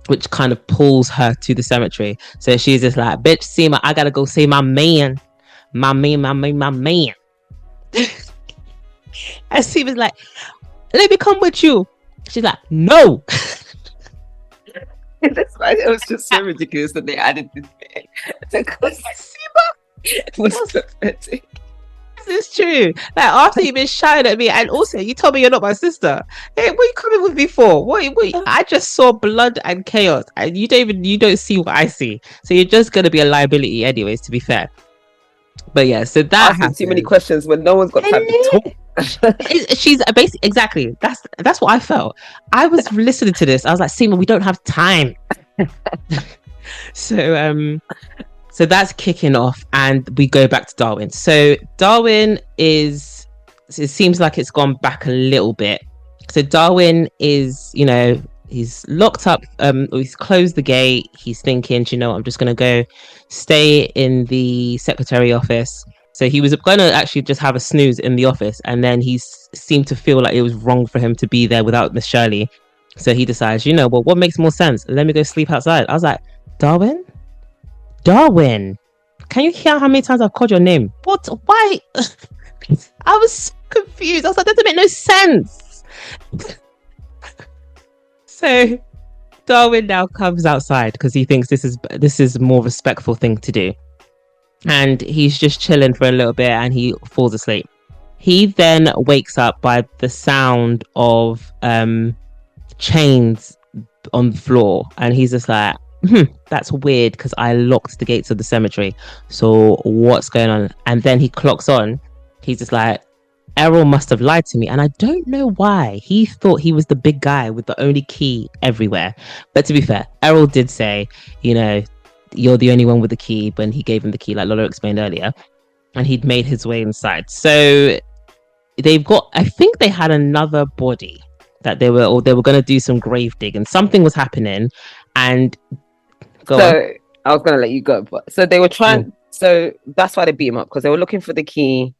which kind of pulls her to the cemetery. So she's just like, bitch, Seema, I gotta go see my man. And Seema's like, let me come with you. She's like, no. That's why it was just so ridiculous that they added this bit. Because it was pathetic. This is true. Like, after you've been shouting at me, and also you told me you're not my sister. Hey, what are you coming with me for? What I just saw blood and chaos, and you don't see what I see. So you're just gonna be a liability, anyways. To be fair. But yeah, so that asking too many questions when no one's got time to talk. She's basically exactly that's what I felt. I was listening to this. I was like, Seema, we don't have time. So that's kicking off, and we go back to Darwin. So Darwin it seems like it's gone back a little bit. So Darwin is, he's locked up, he's closed the gate. He's thinking, I'm just going to go stay in the secretary office. So he was going to actually just have a snooze in the office, and then he seemed to feel like it was wrong for him to be there without Miss Shirley. So he decides, what makes more sense? Let me go sleep outside. I was like, Darwin, can you hear how many times I've called your name? What? Why? I was so confused. I was like, that doesn't make no sense. So Darwin now comes outside because he thinks this is a more respectful thing to do. And he's just chilling for a little bit, and he falls asleep. He then wakes up by the sound of chains on the floor, and he's just like, that's weird because I locked the gates of the cemetery. So what's going on? And then he clocks on. He's just like, Errol must have lied to me, and I don't know why. He thought he was the big guy with the only key everywhere. But to be fair, Errol did say, you're the only one with the key, when he gave him the key, like Lola explained earlier, and he'd made his way inside. So I think they had another body that they were going to do some grave digging. Something was happening, and I was going to let you go, but so they were trying. So that's why they beat him up, because they were looking for the key.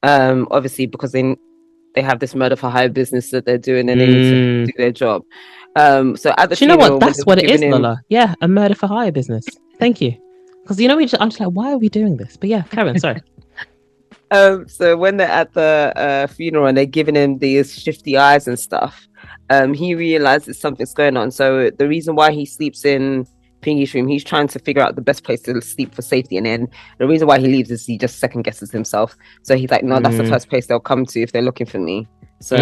Obviously, because they have this murder for hire business that they're doing, and they need to do their job. So at the funeral, that's what it is, Lola. Yeah, a murder for hire business. Thank you. Because I'm just like, why are we doing this? But yeah, Karen, sorry. So when they're at the funeral and they're giving him these shifty eyes and stuff, he realizes something's going on. So the reason why he sleeps in Pingy's room, he's trying to figure out the best place to sleep for safety, and then the reason why he leaves is he just second guesses himself. So he's like, no, that's the first place they'll come to if they're looking for me. So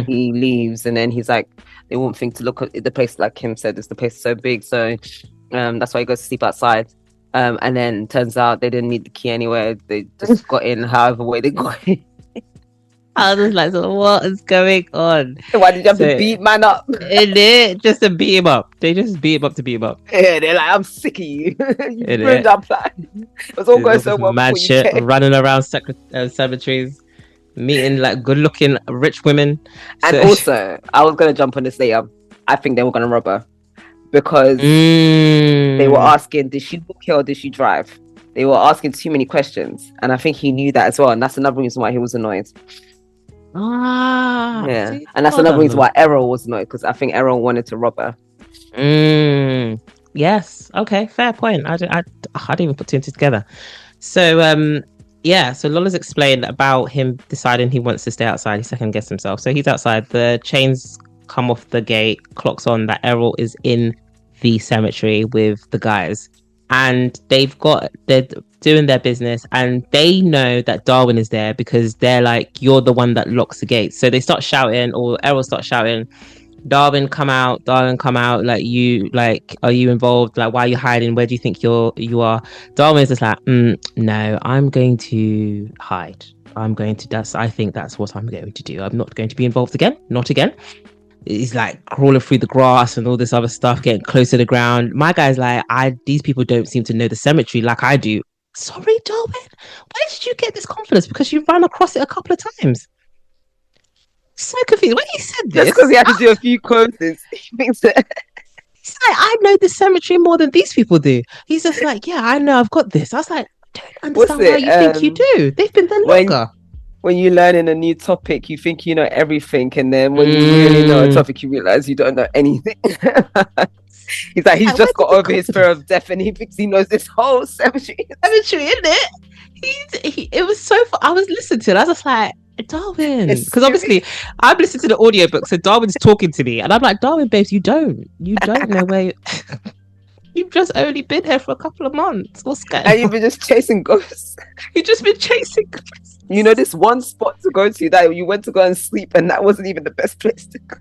he leaves, and then he's like, they won't think to look at the place, like Kim said, the place is so big. So that's why he goes to sleep outside. And then turns out they didn't need the key anyway. They just got in however way they got in. I was just like, so what is going on? So why did you have to beat man up? Just to beat him up. They just beat him up to beat him up. Yeah, they're like, I'm sick of you. You ruined our plan. It was all going so well. Mad shit, running around cemeteries, meeting like good-looking rich women. And also, I was going to jump on this later. I think they were going to rob her. because they were asking, did she walk here or did she drive? They were asking too many questions, and I think he knew that as well, and that's another reason why he was annoyed. Yeah, see, and that's another reason why Errol was annoyed, because I think Errol wanted to rob her. Yes. Okay. Fair point. I didn't even put two and two together. So yeah. So Lola's explained about him deciding he wants to stay outside. He second guessed himself. So he's outside. The chains come off the gate. Clocks on that Errol is in the cemetery with the guys, and they're doing their business, and they know that Darwin is there because they're like, you're the one that locks the gate. So they start shouting, or Errol starts shouting, Darwin, come out, like, you, like, are you involved? Like, why are you hiding? Where do you think you are? Darwin's just like, no, I'm going to hide. I think that's what I'm going to do. I'm not going to be involved again. Not again. He's like crawling through the grass and all this other stuff, getting close to the ground. My guy's like, these people don't seem to know the cemetery like I do. Sorry, Darwin, where did you get this confidence? Because you ran across it a couple of times. So confused when he said this. Just because he had to do a few quotes, he thinks that. He's like, I know the cemetery more than these people do. He's just like, yeah, I know, I've got this. I was like, I don't understand why you think you do. They've been there longer. When you learn in a new topic, you think you know everything, and then when you really know a topic, you realize you don't know anything. He's like, he's just got over his fear of death, and he thinks he knows this whole cemetery. Cemetery, isn't it? It was so fun. I was listening to it. I was just like, Darwin, because obviously I'm listening to the audiobook, so Darwin's talking to me, and I'm like, Darwin, babes, you don't know where you've just only been here for a couple of months. What's going on? And you've been just chasing ghosts. You've just been chasing ghosts. You know, this one spot to go to that you went to go and sleep, and that wasn't even the best place to go.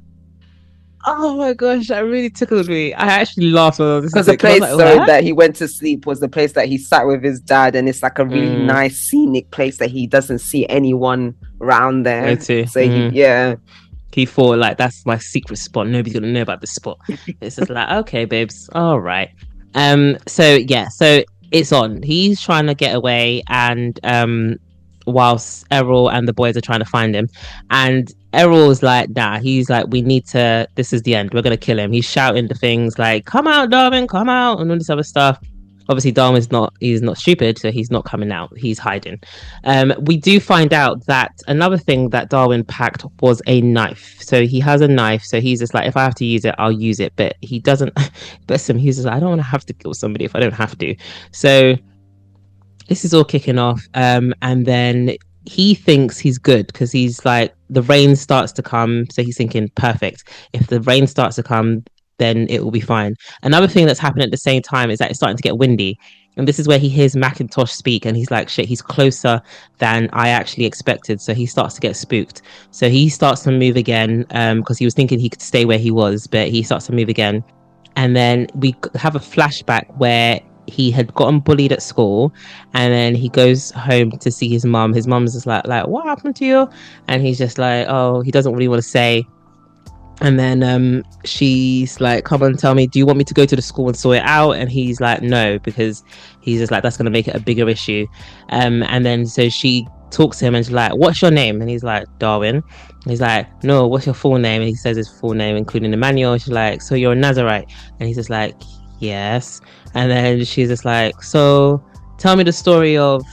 Oh my gosh, that really tickled me. I actually laughed because the place that he went to sleep was the place that he sat with his dad, and it's like a really nice scenic place that he doesn't see anyone around there. So he thought, like, that's my secret spot. Nobody's gonna know about this spot. It's just like, okay, babes, all right. So it's on. He's trying to get away, and whilst Errol and the boys are trying to find him, and Errol's like, nah, he's like, this is the end, we're gonna kill him. He's shouting the things like, come out, Darwin, come out, and all this other stuff. Obviously he's not stupid, so he's not coming out, he's hiding. We do find out that another thing that Darwin packed was a knife. So he has a knife, so he's just like, if I have to use it, I'll use it. But he doesn't, bless him, he's just like, I don't want to have to kill somebody if I don't have to. So this is all kicking off, and then he thinks he's good because he's like, the rain starts to come, so he's thinking, perfect, if the rain starts to come, then it will be fine. Another thing that's happening at the same time is that it's starting to get windy, and this is where he hears Macintosh speak, and he's like, shit, he's closer than I actually expected. So he starts to get spooked, so he starts to move again, because he was thinking he could stay where he was, but he starts to move again. And then we have a flashback where he had gotten bullied at school, and then he goes home to see his mum. His mum's just like, what happened to you? And he's just like, oh, he doesn't really want to say. And then she's like, come on, tell me, do you want me to go to the school and sort it out? And he's like, no, because he's just like, that's going to make it a bigger issue. And then so she talks to him, and she's like, what's your name? And he's like, Darwin. And he's like, no, what's your full name? And he says his full name, including the manual. She's like, so you're a Nazarite? And he's just like, yes. And then she's just like, so tell me the story of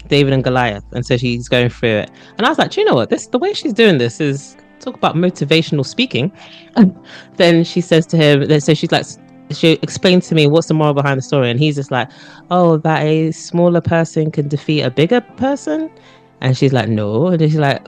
David and Goliath. And so she's going through it, and I was like, do you know what, the way she's doing this is talk about motivational speaking. And then she says to him, so she's like, she explains to me what's the moral behind the story, and he's just like, oh, that a smaller person can defeat a bigger person. And she's like, no. And she's like,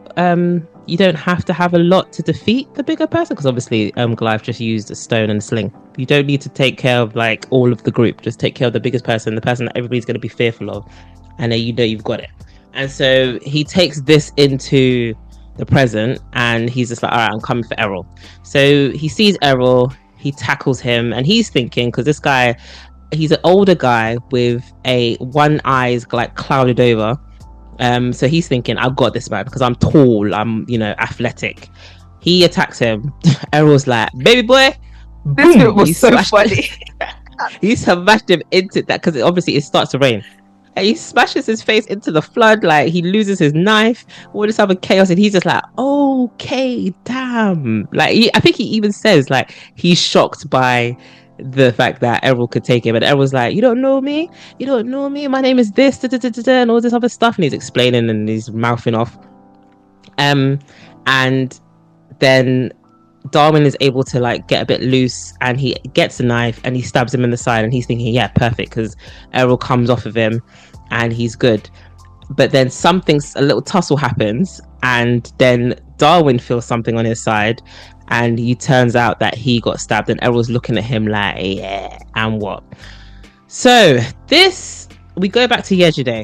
you don't have to have a lot to defeat the bigger person, because obviously Goliath just used a stone and a sling. You don't need to take care of like all of the group, just take care of the biggest person, the person that everybody's going to be fearful of, and then you know you've got it. And so he takes this into the present, and he's just like, all right, I'm coming for Errol. So he sees Errol, he tackles him, and he's thinking, because this guy, he's an older guy with one eye's like clouded over. So he's thinking, I've got this, man, because I'm tall, I'm, athletic. He attacks him. Errol's like, baby boy, this bit was so funny. He smashed him into that, because obviously it starts to rain. and he smashes his face into the flood, like he loses his knife, all this other chaos, and he's just like, okay, damn. Like I think he even says like he's shocked by the fact that Errol could take him, and Errol's like, you don't know me, my name is this, da, da, da, da, da, and all this other stuff, and he's explaining and he's mouthing off. And then Darwin is able to like get a bit loose, and he gets a knife and he stabs him in the side, and he's thinking, yeah, perfect, because Errol comes off of him and he's good. But then a little tussle happens, and then Darwin feels something on his side, and he turns out that he got stabbed, and Errol's looking at him like, yeah, and what? So we go back to Yejide.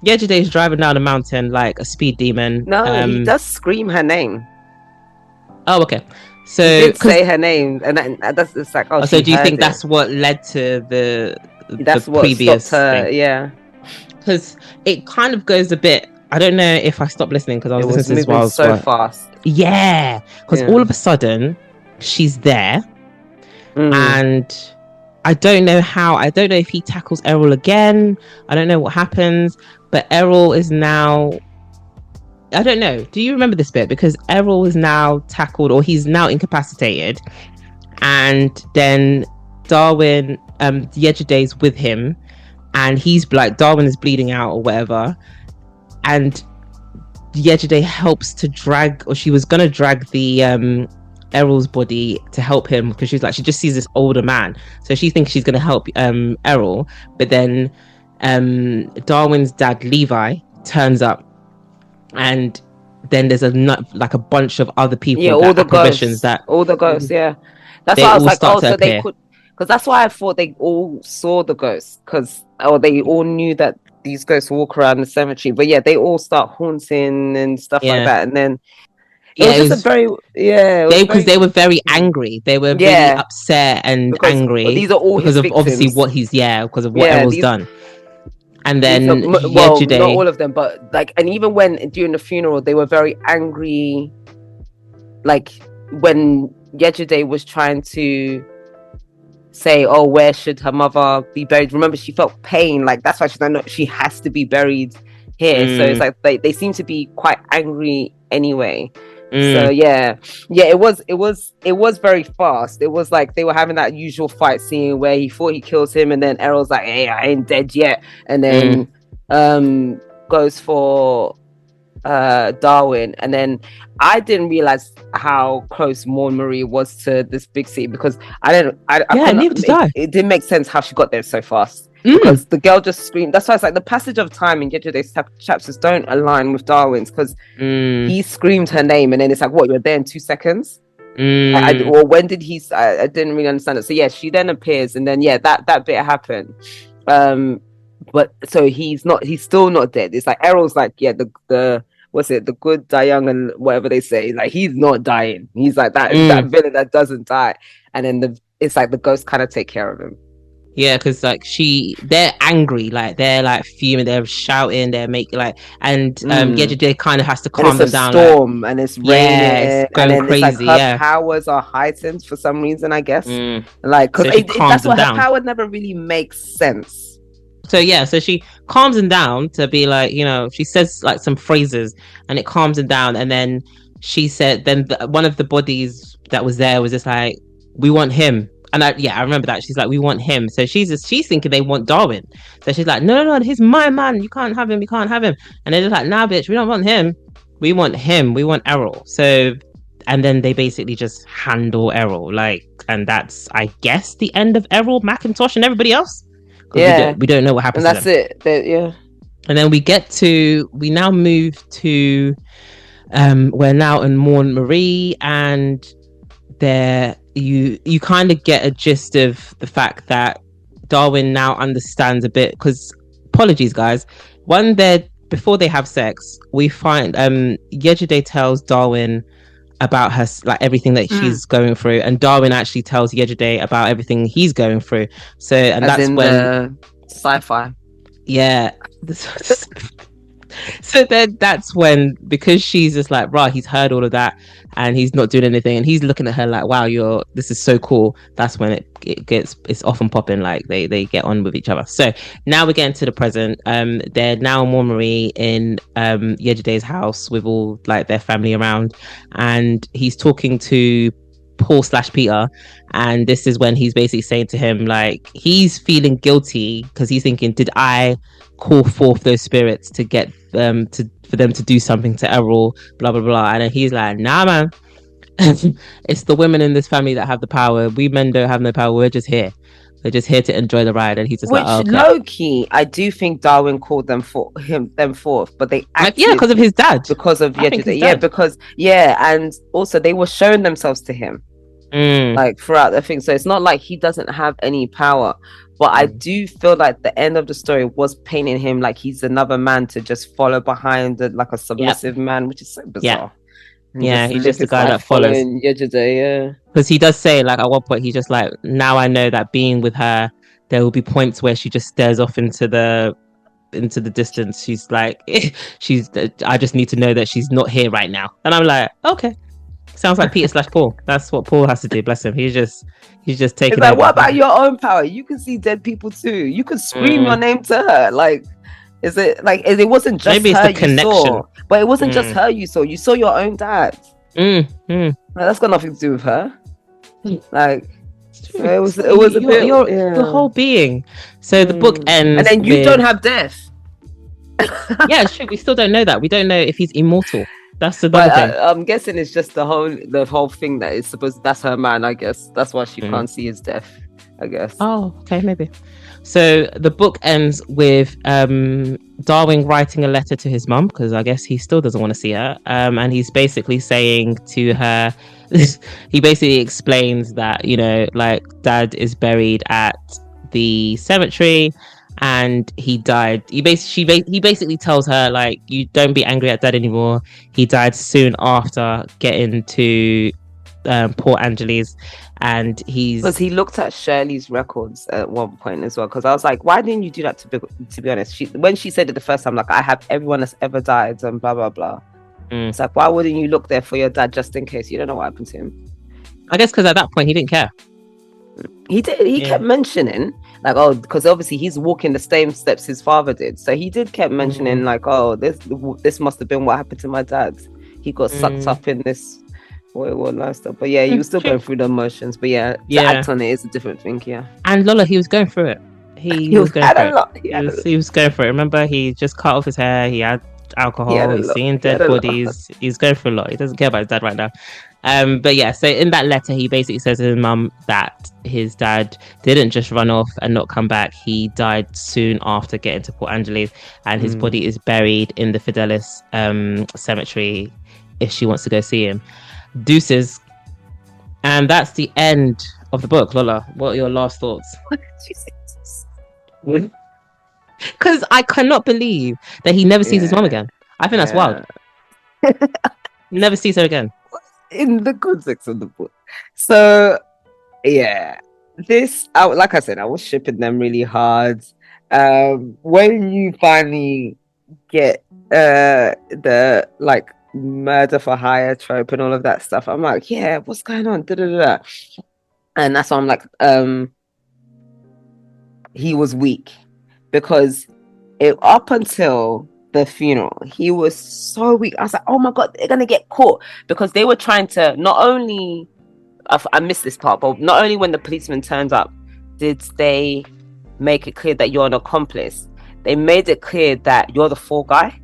Yejide is driving down a mountain like a speed demon. No, he does scream her name. Oh, okay. So he did say her name, and that's it's like, so do you think that's what led to the previous stopped her? thing? Yeah, because it kind of goes a bit. I don't know if I stopped listening because I was listening to this so fast. Yeah, because all of a sudden she's there, and I don't know how. I don't know if he tackles Errol again. I don't know what happens, but Errol is now. I don't know. Do you remember this bit? Because Errol is now tackled, or he's now incapacitated, and then Darwin, Yejide's with him, and he's like, Darwin is bleeding out or whatever, and Yejide helps to drag, or she was gonna drag the Errol's body to help him, because she's like, she just sees this older man, so she thinks she's gonna help Errol, but then Darwin's dad Levi turns up. And then there's a bunch of other people. Yeah, all the ghosts. Yeah, that's why I was like, so they could, because that's why I thought they all saw the ghosts, they all knew that these ghosts walk around the cemetery. But yeah, they all start haunting and stuff like that, and then because they were very angry. They were really upset and angry. These are all because of victims. Obviously because of what Errol's done. And then Yejide, not all of them, but like, and even when during the funeral, they were very angry. Like when Yejide was trying to say, "Oh, where should her mother be buried?" Remember, she felt pain. Like that's why she's like, "No, she has to be buried here." So it's like they seem to be quite angry anyway. So it was very fast. It was like they were having that usual fight scene where he thought he kills him, and then Errol's like, "Hey, I ain't dead yet," and then goes for Darwin. And then I didn't realize how close Morne Marie was to this big city, because neither did I. It didn't make sense how she got there so fast. Because the girl just screamed. That's why it's like the passage of time in Yejide's chapters don't align with Darwin's, because he screamed her name, and then it's like, what, you're there in 2 seconds? Or when did he? I didn't really understand it. So yeah, she then appears, and then that bit happened. But so he's still not dead. It's like Errol's like, the what's it? The good die young, and whatever they say. Like he's not dying. He's like that villain that doesn't die. And then it's like the ghosts kind of take care of him. Yeah, because like they're angry, like they're like fuming, they're shouting, they're making like, and Yejide kind of has to calm them down. Storm, like, and it's raining, it's going and then crazy. It's like her powers are heightened for some reason, I guess. Like because that's what her power never really makes sense. So so she calms him down to be like, she says like some phrases, and it calms him down, and then she said, then one of the bodies that was there was just like, we want him. And I remember that. She's like, we want him. So she's thinking they want Darwin. So she's like, no, he's my man. You can't have him. And they're just like, nah, bitch, we don't want him. We want him. We want Errol. So, and then they basically just handle Errol. Like, and that's, I guess, the end of Errol, Macintosh, and everybody else. Yeah. We don't know what happens. And that's it. And then we now move to, we're now in Morne Marie, and there you kind of get a gist of the fact that Darwin now understands a bit, because apologies guys, before they have sex, we find Yejide tells Darwin about her, like everything that she's going through, and Darwin actually tells Yejide about everything he's going through. So, and that's when sci-fi. Yeah. So then that's when, because she's just like, right, he's heard all of that and he's not doing anything, and he's looking at her like, wow, this is so cool. That's when it's off and popping, like they get on with each other. So now we're getting to the present. They're now Morne Marie in Yejide's house with all like their family around, and he's talking to Paul/Peter, and this is when he's basically saying to him, like, he's feeling guilty because he's thinking, did I call forth those spirits to get them for them to do something to Errol, blah blah blah. And then he's like, nah man, it's the women in this family that have the power. We men don't have no power. We're just here to enjoy the ride. And he's just like, oh, okay. Low key, I do think Darwin called them forth, but they acted, yeah, because of his dad, because of Yejide, and also they were showing themselves to him like throughout the thing. So it's not like he doesn't have any power, but I do feel like the end of the story was painting him like he's another man to just follow behind like a submissive man, which is so bizarre. Yeah, he's just the guy that follows Yejide, because he does say, like, at one point he's just like, now I know that being with her, there will be points where she just stares off into the distance. She's like, I just need to know that she's not here right now. And I'm like, okay, sounds like Peter/Paul. That's what Paul has to do. Bless him. He's just taking. It's like, what about your own power? You can see dead people too. You can scream your name to her. Like, is it like it wasn't just maybe her it's the connection, saw, but it wasn't just her you saw. You saw your own dad. Like, that's got nothing to do with her. Like, it was a bit the whole being. So the book ends, and then you don't have death. Yeah, it's true. We still don't know that. We don't know if he's immortal. That's the thing. I'm guessing it's just the whole thing that is supposed. That's her man, I guess. That's why she can't see his death, I guess. Oh, okay, maybe. So the book ends with Darwin writing a letter to his mum, because I guess he still doesn't want to see her. And he's basically saying to her, he basically explains that, you know, like, dad is buried at the cemetery and he died. He basically tells her, like, you don't be angry at dad anymore. He died soon after getting to Port Angeles, and because he looked at Shirley's records at one point as well, because I was like, why didn't you do that? To be honest, when she said it the first time, like, I have everyone that's ever died and blah blah blah. It's like, why wouldn't you look there for your dad just in case? You don't know what happened to him. I guess because at that point he didn't care. He kept mentioning, like, oh, because obviously he's walking the same steps his father did, so he kept mentioning like, oh, this must have been what happened to my dad. He got sucked up in this lifestyle. But yeah, he was still going through the emotions. But yeah, to act on it is a different thing. Yeah, and Lola, he was going through it. He was going through it. He was going for it. Remember, he just cut off his hair. He had alcohol. He's seeing dead bodies. He's going through a lot. He doesn't care about his dad right now. But yeah, so in that letter, he basically says to his mum that his dad didn't just run off and not come back. He died soon after getting to Port Angeles, and his body is buried in the Fidelis cemetery if she wants to go see him. Deuces. And that's the end of the book. Lola, what are your last thoughts? Because I cannot believe that he never sees his mum again. I think that's wild. Never sees her again. In the context of the book. So, yeah. This, like I said, I was shipping them really hard. When you finally get the, like, murder for hire trope and all of that stuff, I'm like, yeah, what's going on? Da-da-da-da. And that's why I'm like, he was weak, because up until the funeral, he was so weak. I was like, oh my god, they're gonna get caught, because they were trying to not only, I missed this part, but not only when the policeman turned up did they make it clear that you're an accomplice, they made it clear that you're the fall guy.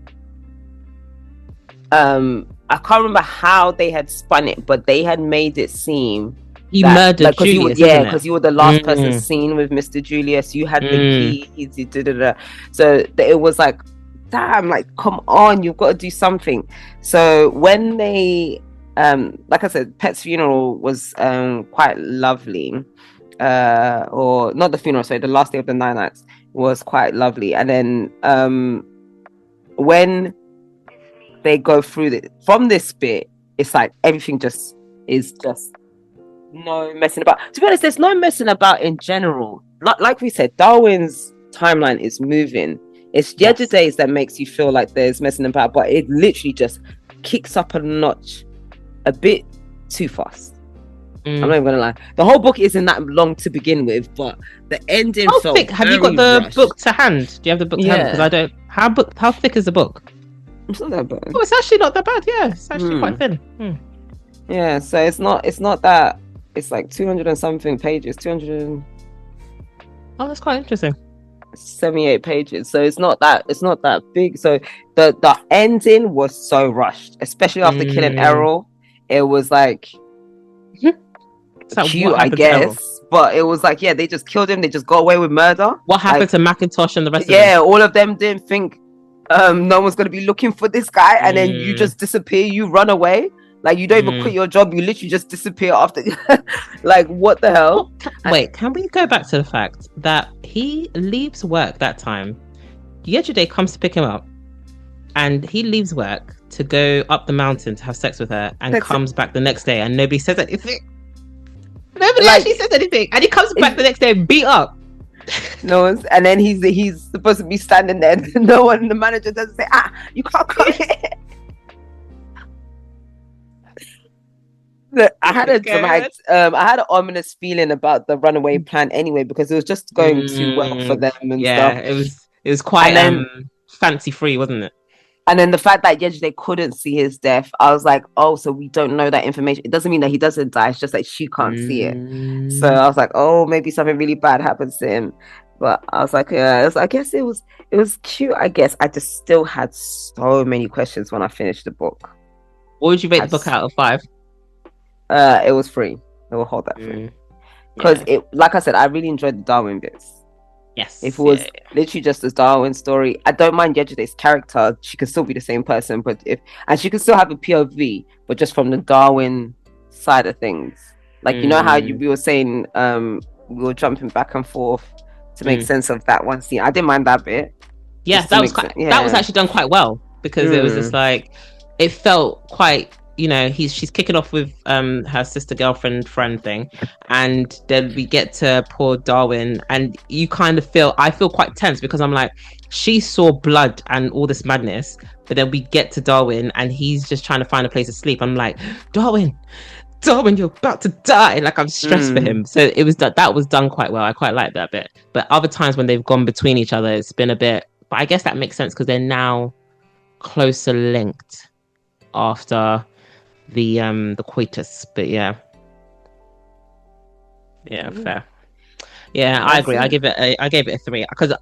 I can't remember how they had spun it, but they had made it seem he murdered Julius. Because you were the last person seen with Mr. Julius. You had the keys. You did. So it was like, damn, like, come on, you've got to do something. So when they, like I said, Pet's funeral was quite lovely. Or not the funeral, sorry, the last day of the 9 nights was quite lovely. And then when they go through from this bit, it's like everything is no messing about. To be honest, there's no messing about in general. Like we said, Darwin's timeline is moving It's Yejide's that makes you feel like there's messing about, but it literally just kicks up a notch a bit too fast. I'm not even gonna lie. The whole book isn't that long to begin with, but the ending felt thick. Have you got the book to hand? Do you have the book to hand? Because I don't. How thick is the book? It's not that bad. Oh, it's actually not that bad. Yeah, it's actually quite thin. Yeah, so it's not that. It's like 200 and something pages. 200. Oh, that's quite interesting. 78 pages, so it's not that big. So the ending was so rushed, especially after killing Errol. It was like cute, I guess, but it was like, they just killed him. They just got away with murder. What happened to Macintosh and the rest of them? Yeah, all of them didn't think no one's going to be looking for this guy, and then you just disappear, you run away. Like, you don't even quit your job, you literally just disappear after. Like, what the hell? Wait, can we go back to the fact that he leaves work that time? Yejide comes to pick him up, and he leaves work to go up the mountain to have sex with her, and comes back the next day, and nobody says anything. Nobody actually says anything, and he comes back the next day beat up. No one's, and then he's supposed to be standing there. No one, the manager doesn't say, you can't come here. I had an ominous feeling about the runaway plan anyway, because it was just going too well for them and stuff. It was quite fancy free, wasn't it? And then the fact that Yejide couldn't see his death, I was like, oh, so we don't know that information. It doesn't mean that he doesn't die. It's just that she can't see it. So I was like, oh, maybe something really bad happens to him. But I was like, I guess it was cute. I guess I just still had so many questions when I finished the book. What would you rate the book out of 5? It was 3. It will hold that 3. Because it, like I said, I really enjoyed the Darwin bits. Yes. If it was literally just a Darwin story, I don't mind Yejide's character. She could still be the same person, and she could still have a POV, but just from the Darwin side of things. Like, you know how we were saying, we were jumping back and forth to make sense of that one scene. I didn't mind that bit. Yeah, that was actually done quite well, because it was just like, it felt quite, she's kicking off with her sister girlfriend friend thing, and then we get to poor Darwin, and you kind of I feel quite tense, because I'm like, she saw blood and all this madness, but then we get to Darwin and he's just trying to find a place to sleep. I'm like, Darwin, you're about to die. Like, I'm stressed for him. So it was that was done quite well. I quite like that bit. But other times when they've gone between each other, it's been a bit, but I guess that makes sense because they're now closer linked after the coitus. But yeah, fair. Yeah, I agree. I gave it a 3, because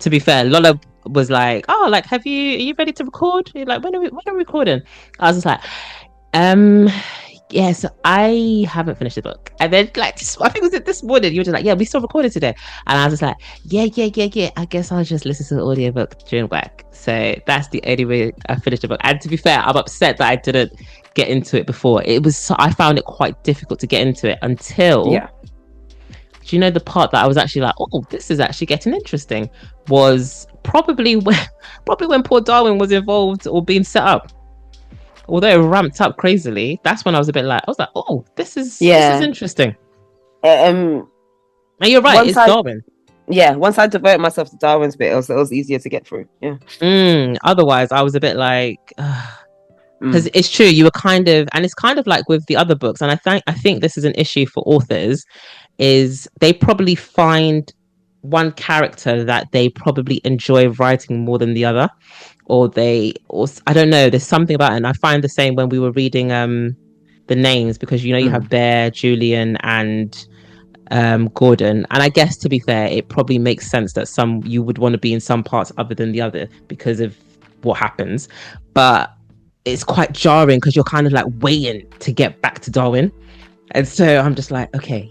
to be fair, Lola was like, oh, like, are you ready to record? You're like, when are we recording? I was just like, yes, I haven't finished the book. And then, like, I think it was this morning, you were just like, yeah, we still recorded today. And I was just like, yeah, I guess I'll just listen to the audiobook during work. So that's the only way I finished the book. And to be fair, I'm upset that I didn't get into it before. I found it quite difficult to get into it until, do you know the part that I was actually like, oh, this is actually getting interesting, was probably when poor Darwin was involved or being set up. Although it ramped up crazily, that's when I was like, oh, this is interesting. And you're right, it's Darwin. Yeah, once I devoted myself to Darwin's bit, it was easier to get through. Yeah. Otherwise, I was a bit like, because it's true, you were kind of, and it's kind of like with the other books, and I think this is an issue for authors, is they probably find one character that they probably enjoy writing more than the other, or I don't know, there's something about it. And I find the same when we were reading the names, because you have Bear, Julian, and Gordon, and I guess, to be fair, it probably makes sense that you would want to be in some parts other than the other because of what happens, but it's quite jarring because you're kind of like waiting to get back to Darwin. And so I'm just like, okay,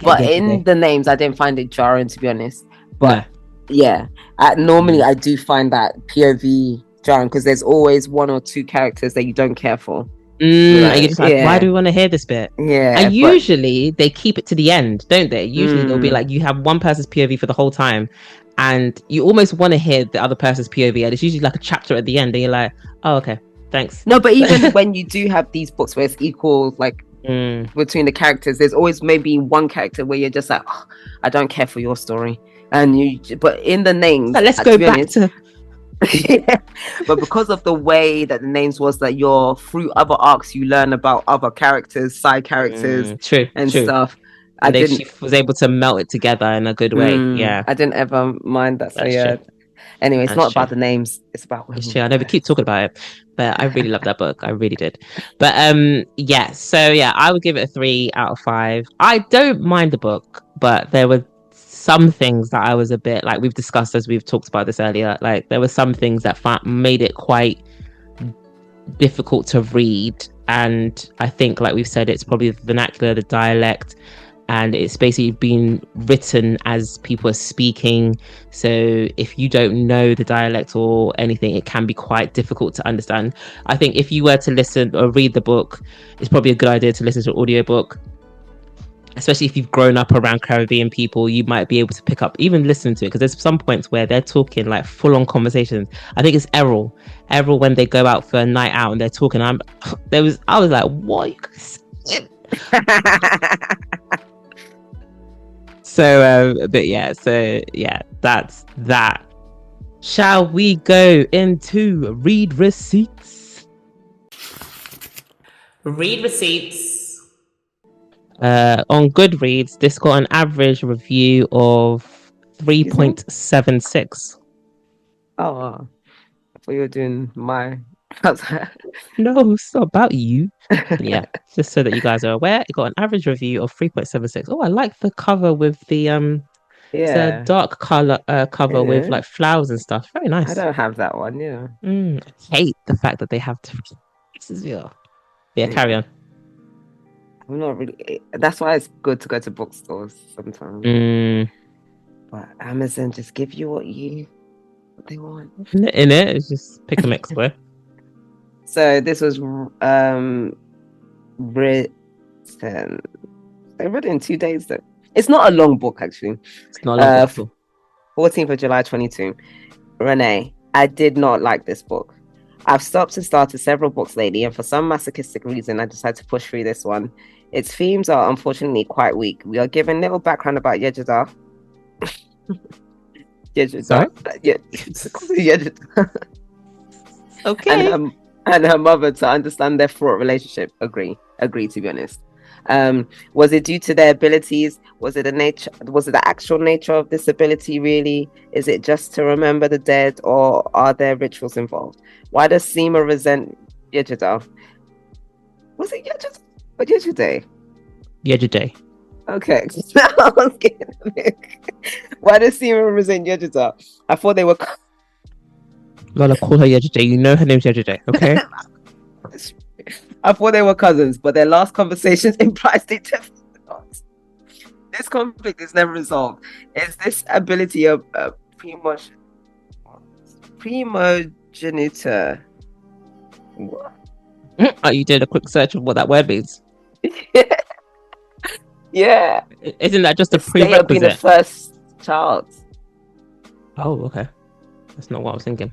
but in the names I didn't find it jarring, to be honest. But normally I do find that POV jarring, because there's always one or two characters that you don't care for. And you're just like, why do we want to hear this bit? And usually they keep it to the end, don't they? Usually they'll be like, you have one person's POV for the whole time, and you almost want to hear the other person's POV, and it's usually like a chapter at the end, and you're like, oh, okay, thanks. No, but even when you do have these books where it's equal, like, between the characters, there's always maybe one character where you're just like, oh, I don't care for your story. but in the names, But let's go back honest, to. yeah, but because of the way that the names was that you're through other arcs, you learn about other characters, side characters, True. stuff. And she was able to melt it together in a good way. Yeah, I didn't ever mind that. So That's yeah. true. Anyway, it's That's not true. about the names; it's about women. It's true. I know we keep talking about it, but I really love that book. I really did. But yeah. So yeah, I would give it a 3 out of 5. I don't mind the book, but there were some things that I was a bit like we've discussed as we've talked about this earlier. Like there were some things that made it quite difficult to read, and I think, like we've said, it's probably the vernacular, the dialect, and it's basically been written as people are speaking. So if you don't know the dialect or anything, it can be quite difficult to understand. I think if you were to listen or read the book, it's probably a good idea to listen to an audiobook, especially if you've grown up around Caribbean people. You might be able to pick up, even listen to it, because there's some points where they're talking like full-on conversations. I think it's Errol when they go out for a night out and they're talking. I was like, what are you guys saying? So that's that. Shall we go into read receipts? Read receipts. On Goodreads, this got an average review of 3.76. Oh, I thought you were doing my. No, it's not about you. Yeah, just so that you guys are aware, it got an average review of 3.76. Oh, I like the cover with the it's a dark color cover with like flowers and stuff. Very nice. I don't have that one. Yeah. I hate the fact that they have different pieces. Yeah, carry on. I'm not really. That's why it's good to go to bookstores sometimes. But Amazon just give you what they want. In it, it's just pick a mix where. So this was written. They read it in 2 days though. It's not a long book actually. It's not a long book. 14th of July 22. Renee, I did not like this book. I've stopped and started several books lately, and for some masochistic reason, I decided to push through this one. Its themes are unfortunately quite weak. We are given little background about Yejide. Sorry? Yejide. Okay. And her mother to understand their fraught relationship. Agree, to be honest. Was it due to their abilities? Was it the actual nature of this ability really? Is it just to remember the dead, or are there rituals involved? Why does Seema resent Yejide? Was it Yejide or Yejide? Yejide. Okay. I was getting a bit... Why does Seema resent Yejide? I thought they were... Lola, call her Yejide. You know her name's Yejide, okay? I thought they were cousins, but their last conversations implies they definitely not. This conflict is never resolved. Is this ability a primogenitor? What? Oh, you did a quick search of what that word means. Yeah. Isn't that just a They have been the prerequisite? first child. Oh, okay. That's not what I was thinking.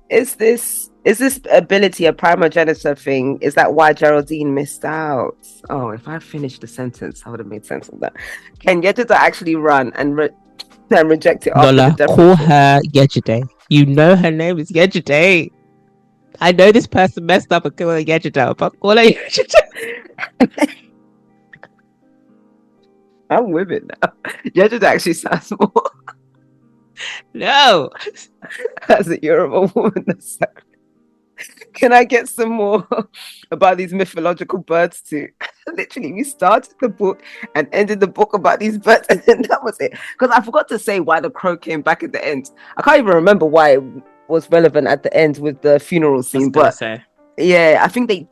Is this ability a primogenitor thing? Is that why Geraldine missed out? Oh, if I finished the sentence, I would have made sense of that. Can Yejide actually run and reject it after Lola, the death call ritual? her Yejide. You know her name is Yejide. I know this person messed up and called her Yejide, but call her Yejide. I'm with it now. Yejide actually sounds more No. as a Yoruba woman. Can I get some more about these mythological birds too? Literally, we started the book and ended the book about these birds, and then that was it. Because I forgot to say why the crow came back at the end. I can't even remember why it was relevant at the end with the funeral scene. But yeah, I think the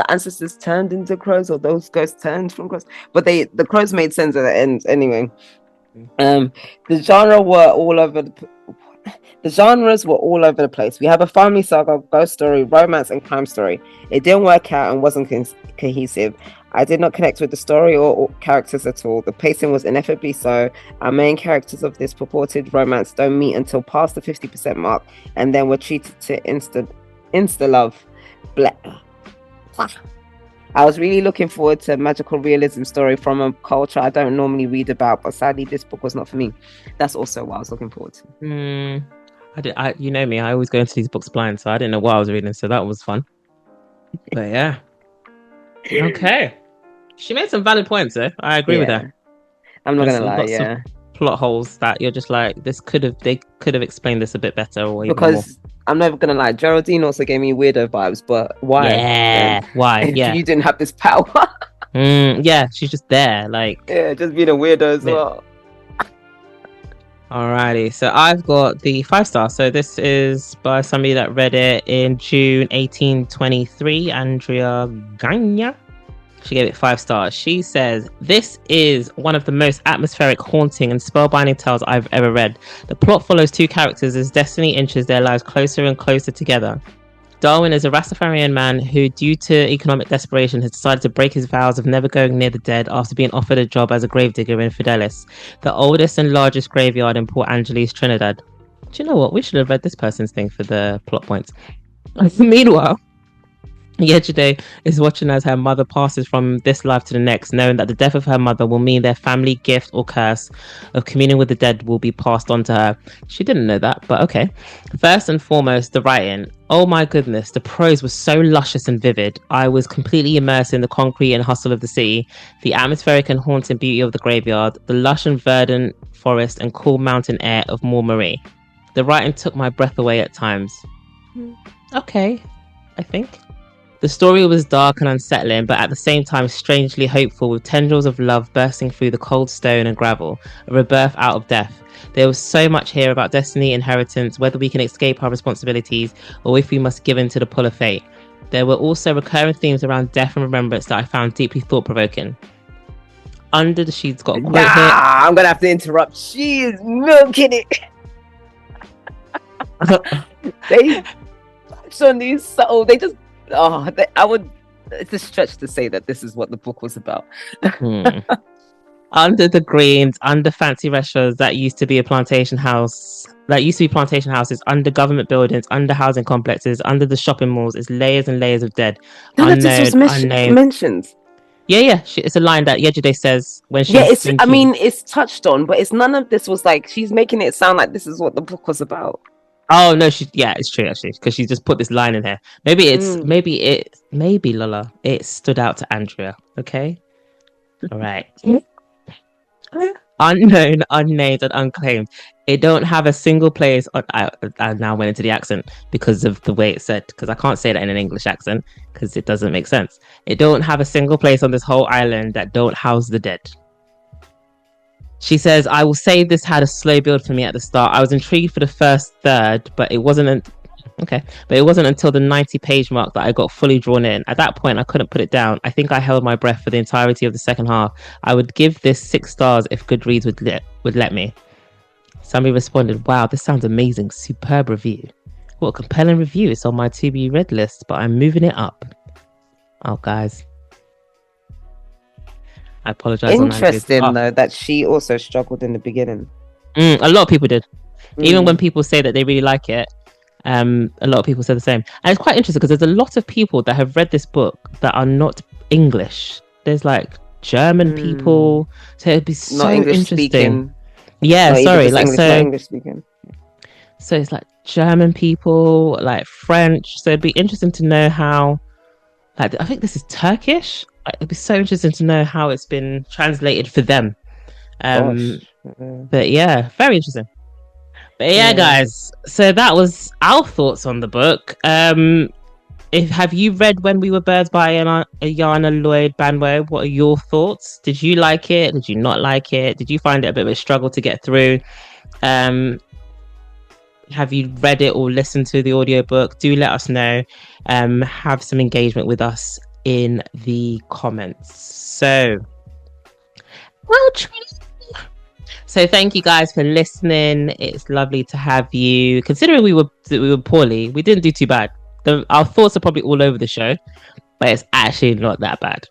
ancestors turned into crows, or those ghosts turned from crows. But the crows made sense at the end anyway. The genres were all over the place. We have a family saga, ghost story, romance, and crime story. It didn't work out and wasn't cohesive. I did not connect with the story or characters at all. The pacing was ineffably so. Our main characters of this purported romance don't meet until past the 50% mark, and then we're treated to insta love. I was really looking forward to a magical realism story from a culture I don't normally read about, but sadly this book was not for me. That's also what I was looking forward to. You know me, I always go into these books blind, so I didn't know what I was reading, so that was fun. But yeah. Okay. She made some valid points, though. I agree with her. I'm not gonna lie, yeah. Plot holes that you're just like, they could have explained this a bit better, or even because more. I'm never gonna lie, Geraldine also gave me weirdo vibes, but why? Yeah, why? Yeah, you didn't have this power. Yeah, she's just there, like just being a weirdo as well. Alrighty, so I've got the 5-star. So this is by somebody that read it in June 1823, Andrea Gagna. She gave it 5 stars. She says, "This is one of the most atmospheric, haunting, and spellbinding tales I've ever read. The plot follows 2 characters as destiny inches their lives closer and closer together. Darwin is a Rastafarian man who, due to economic desperation, has decided to break his vows of never going near the dead after being offered a job as a gravedigger in Fidelis, the oldest and largest graveyard in Port Angeles, Trinidad." Do you know what? We should have read this person's thing for the plot points. Meanwhile, Yejide is watching as her mother passes from this life to the next, knowing that the death of her mother will mean their family gift or curse of communing with the dead will be passed on to her. She didn't know that, but okay. First and foremost, the writing. Oh my goodness, the prose was so luscious and vivid. I was completely immersed in the concrete and hustle of the city, the atmospheric and haunting beauty of the graveyard, the lush and verdant forest and cool mountain air of Morne Marie. The writing took my breath away at times. Okay, I think. The story was dark and unsettling, but at the same time strangely hopeful, with tendrils of love bursting through the cold stone and gravel, a rebirth out of death. There was so much here about destiny, inheritance, whether we can escape our responsibilities, or if we must give in to the pull of fate. There were also recurring themes around death and remembrance that I found deeply thought-provoking. She's got a quote here. I'm going to have to interrupt. She is milking it. They touch on these subtle, it's a stretch to say that this is what the book was about. Under the greens, under fancy restaurants that used to be plantation houses, under government buildings, under housing complexes, under the shopping malls, is layers and layers of dead. None of this was mentioned. Yeah. It's a line that Yejide says when she's it's touched on, but it's none of this was like, she's making it sound like this is what the book was about. Oh no, it's true actually, because she just put this line in here. Maybe Lola, it stood out to Andrea. Okay, all right. Unknown, unnamed, and unclaimed. It don't have a single place. I now went into the accent because of the way it's said, because I can't say that in an English accent because it doesn't make sense. It don't have a single place on this whole island that don't house the dead. She says, "I will say this had a slow build for me at the start. I was intrigued for the first third, but it wasn't until the 90-page mark that I got fully drawn in. At that point, I couldn't put it down. I think I held my breath for the entirety of the second half. I would give this 6 stars if Goodreads would let me." Somebody responded, "Wow, this sounds amazing. Superb review. What a compelling review. It's on my to-be-read list, but I'm moving it up." Oh, guys. I apologize. Interesting though that she also struggled in the beginning. A lot of people did. Even when people say that they really like it, a lot of people say the same. And it's quite interesting because there's a lot of people that have read this book that are not English. There's like German people, so it'd be so not English interesting. Speaking. Yeah, sorry, like English speaking. So it's like German people, like French. So it'd be interesting to know how. Like, I think this is Turkish. It'd be so interesting to know how it's been translated for them. But yeah, very interesting. But yeah, guys, so that was our thoughts on the book. Have you read When We Were Birds by Ayanna Lloyd Banwo? What are your thoughts? Did you like it? Did you not like it? Did you find it a bit of a struggle to get through? Have you read it or listened to the audiobook? Do let us know. Have some engagement with us in the comments. So thank you guys for listening. It's lovely to have you. Considering we were poorly, we didn't do too bad. Our thoughts are probably all over the show, but it's actually not that bad.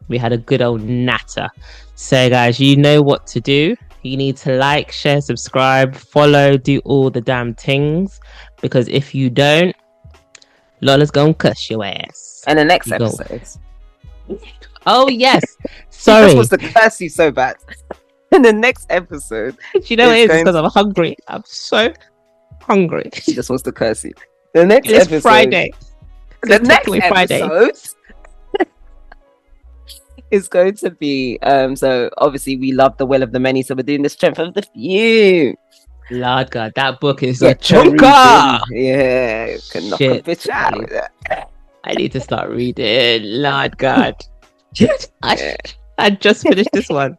We had a good old natter. So guys, you know what to do. You need to like, share, subscribe, follow, do all the damn things, because if you don't, Lola's gonna cuss your ass. And the next episode, Oh yes. She Sorry. just wants to curse you so bad. In the next episode, You know it's it is because I'm hungry. I'm so hungry. she just wants to curse you. The next It's episode, Friday. the It's next Takeaway Friday. episode is going to be so obviously we love the will of the many, so we're doing the strength of the few. Lord God, that book is Yeah, a chunker. yeah, can knock a Shit. bitch out with that. I need to start reading. Lord God. Yeah. I just finished this one.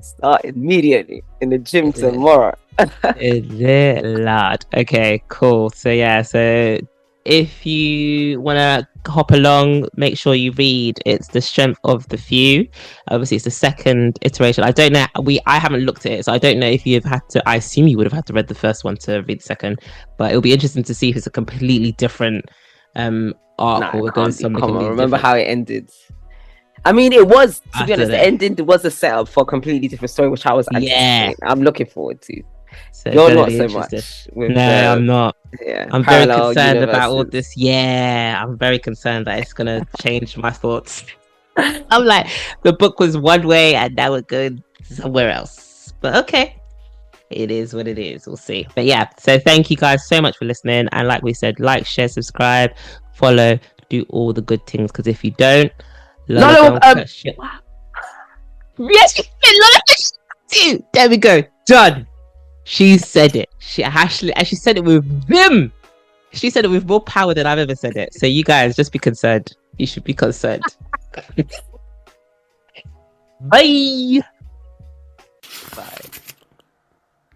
Start immediately in the gym Isn't it? tomorrow. Is it, Lord? Okay, cool. So yeah, so if you want to hop along, make sure you read. It's The Strength of the Few. Obviously, it's the second iteration. I don't know. I haven't looked at it, so I don't know if you've had to. I assume you would have had to read the first one to read the second, but it'll be interesting to see if it's a completely different arc or we're going something. Come on, remember how it ended? I mean, it was, to be honest, the ending was a setup for a completely different story, which I was anticipating. I'm looking forward to. So You're not so much. With no, I'm not. Yeah, I'm very concerned about all this. Yeah, I'm very concerned that it's gonna change my thoughts. I'm like, the book was one way and now we're going somewhere else. But okay, it is what it is. We'll see. But yeah, so thank you guys so much for listening. And like we said, like, share, subscribe, follow, do all the good things. Because if you don't, yes, there we go. Done. She said it. She said it with vim. She said it with more power than I've ever said it. So you guys, just be concerned. You should be concerned. Bye.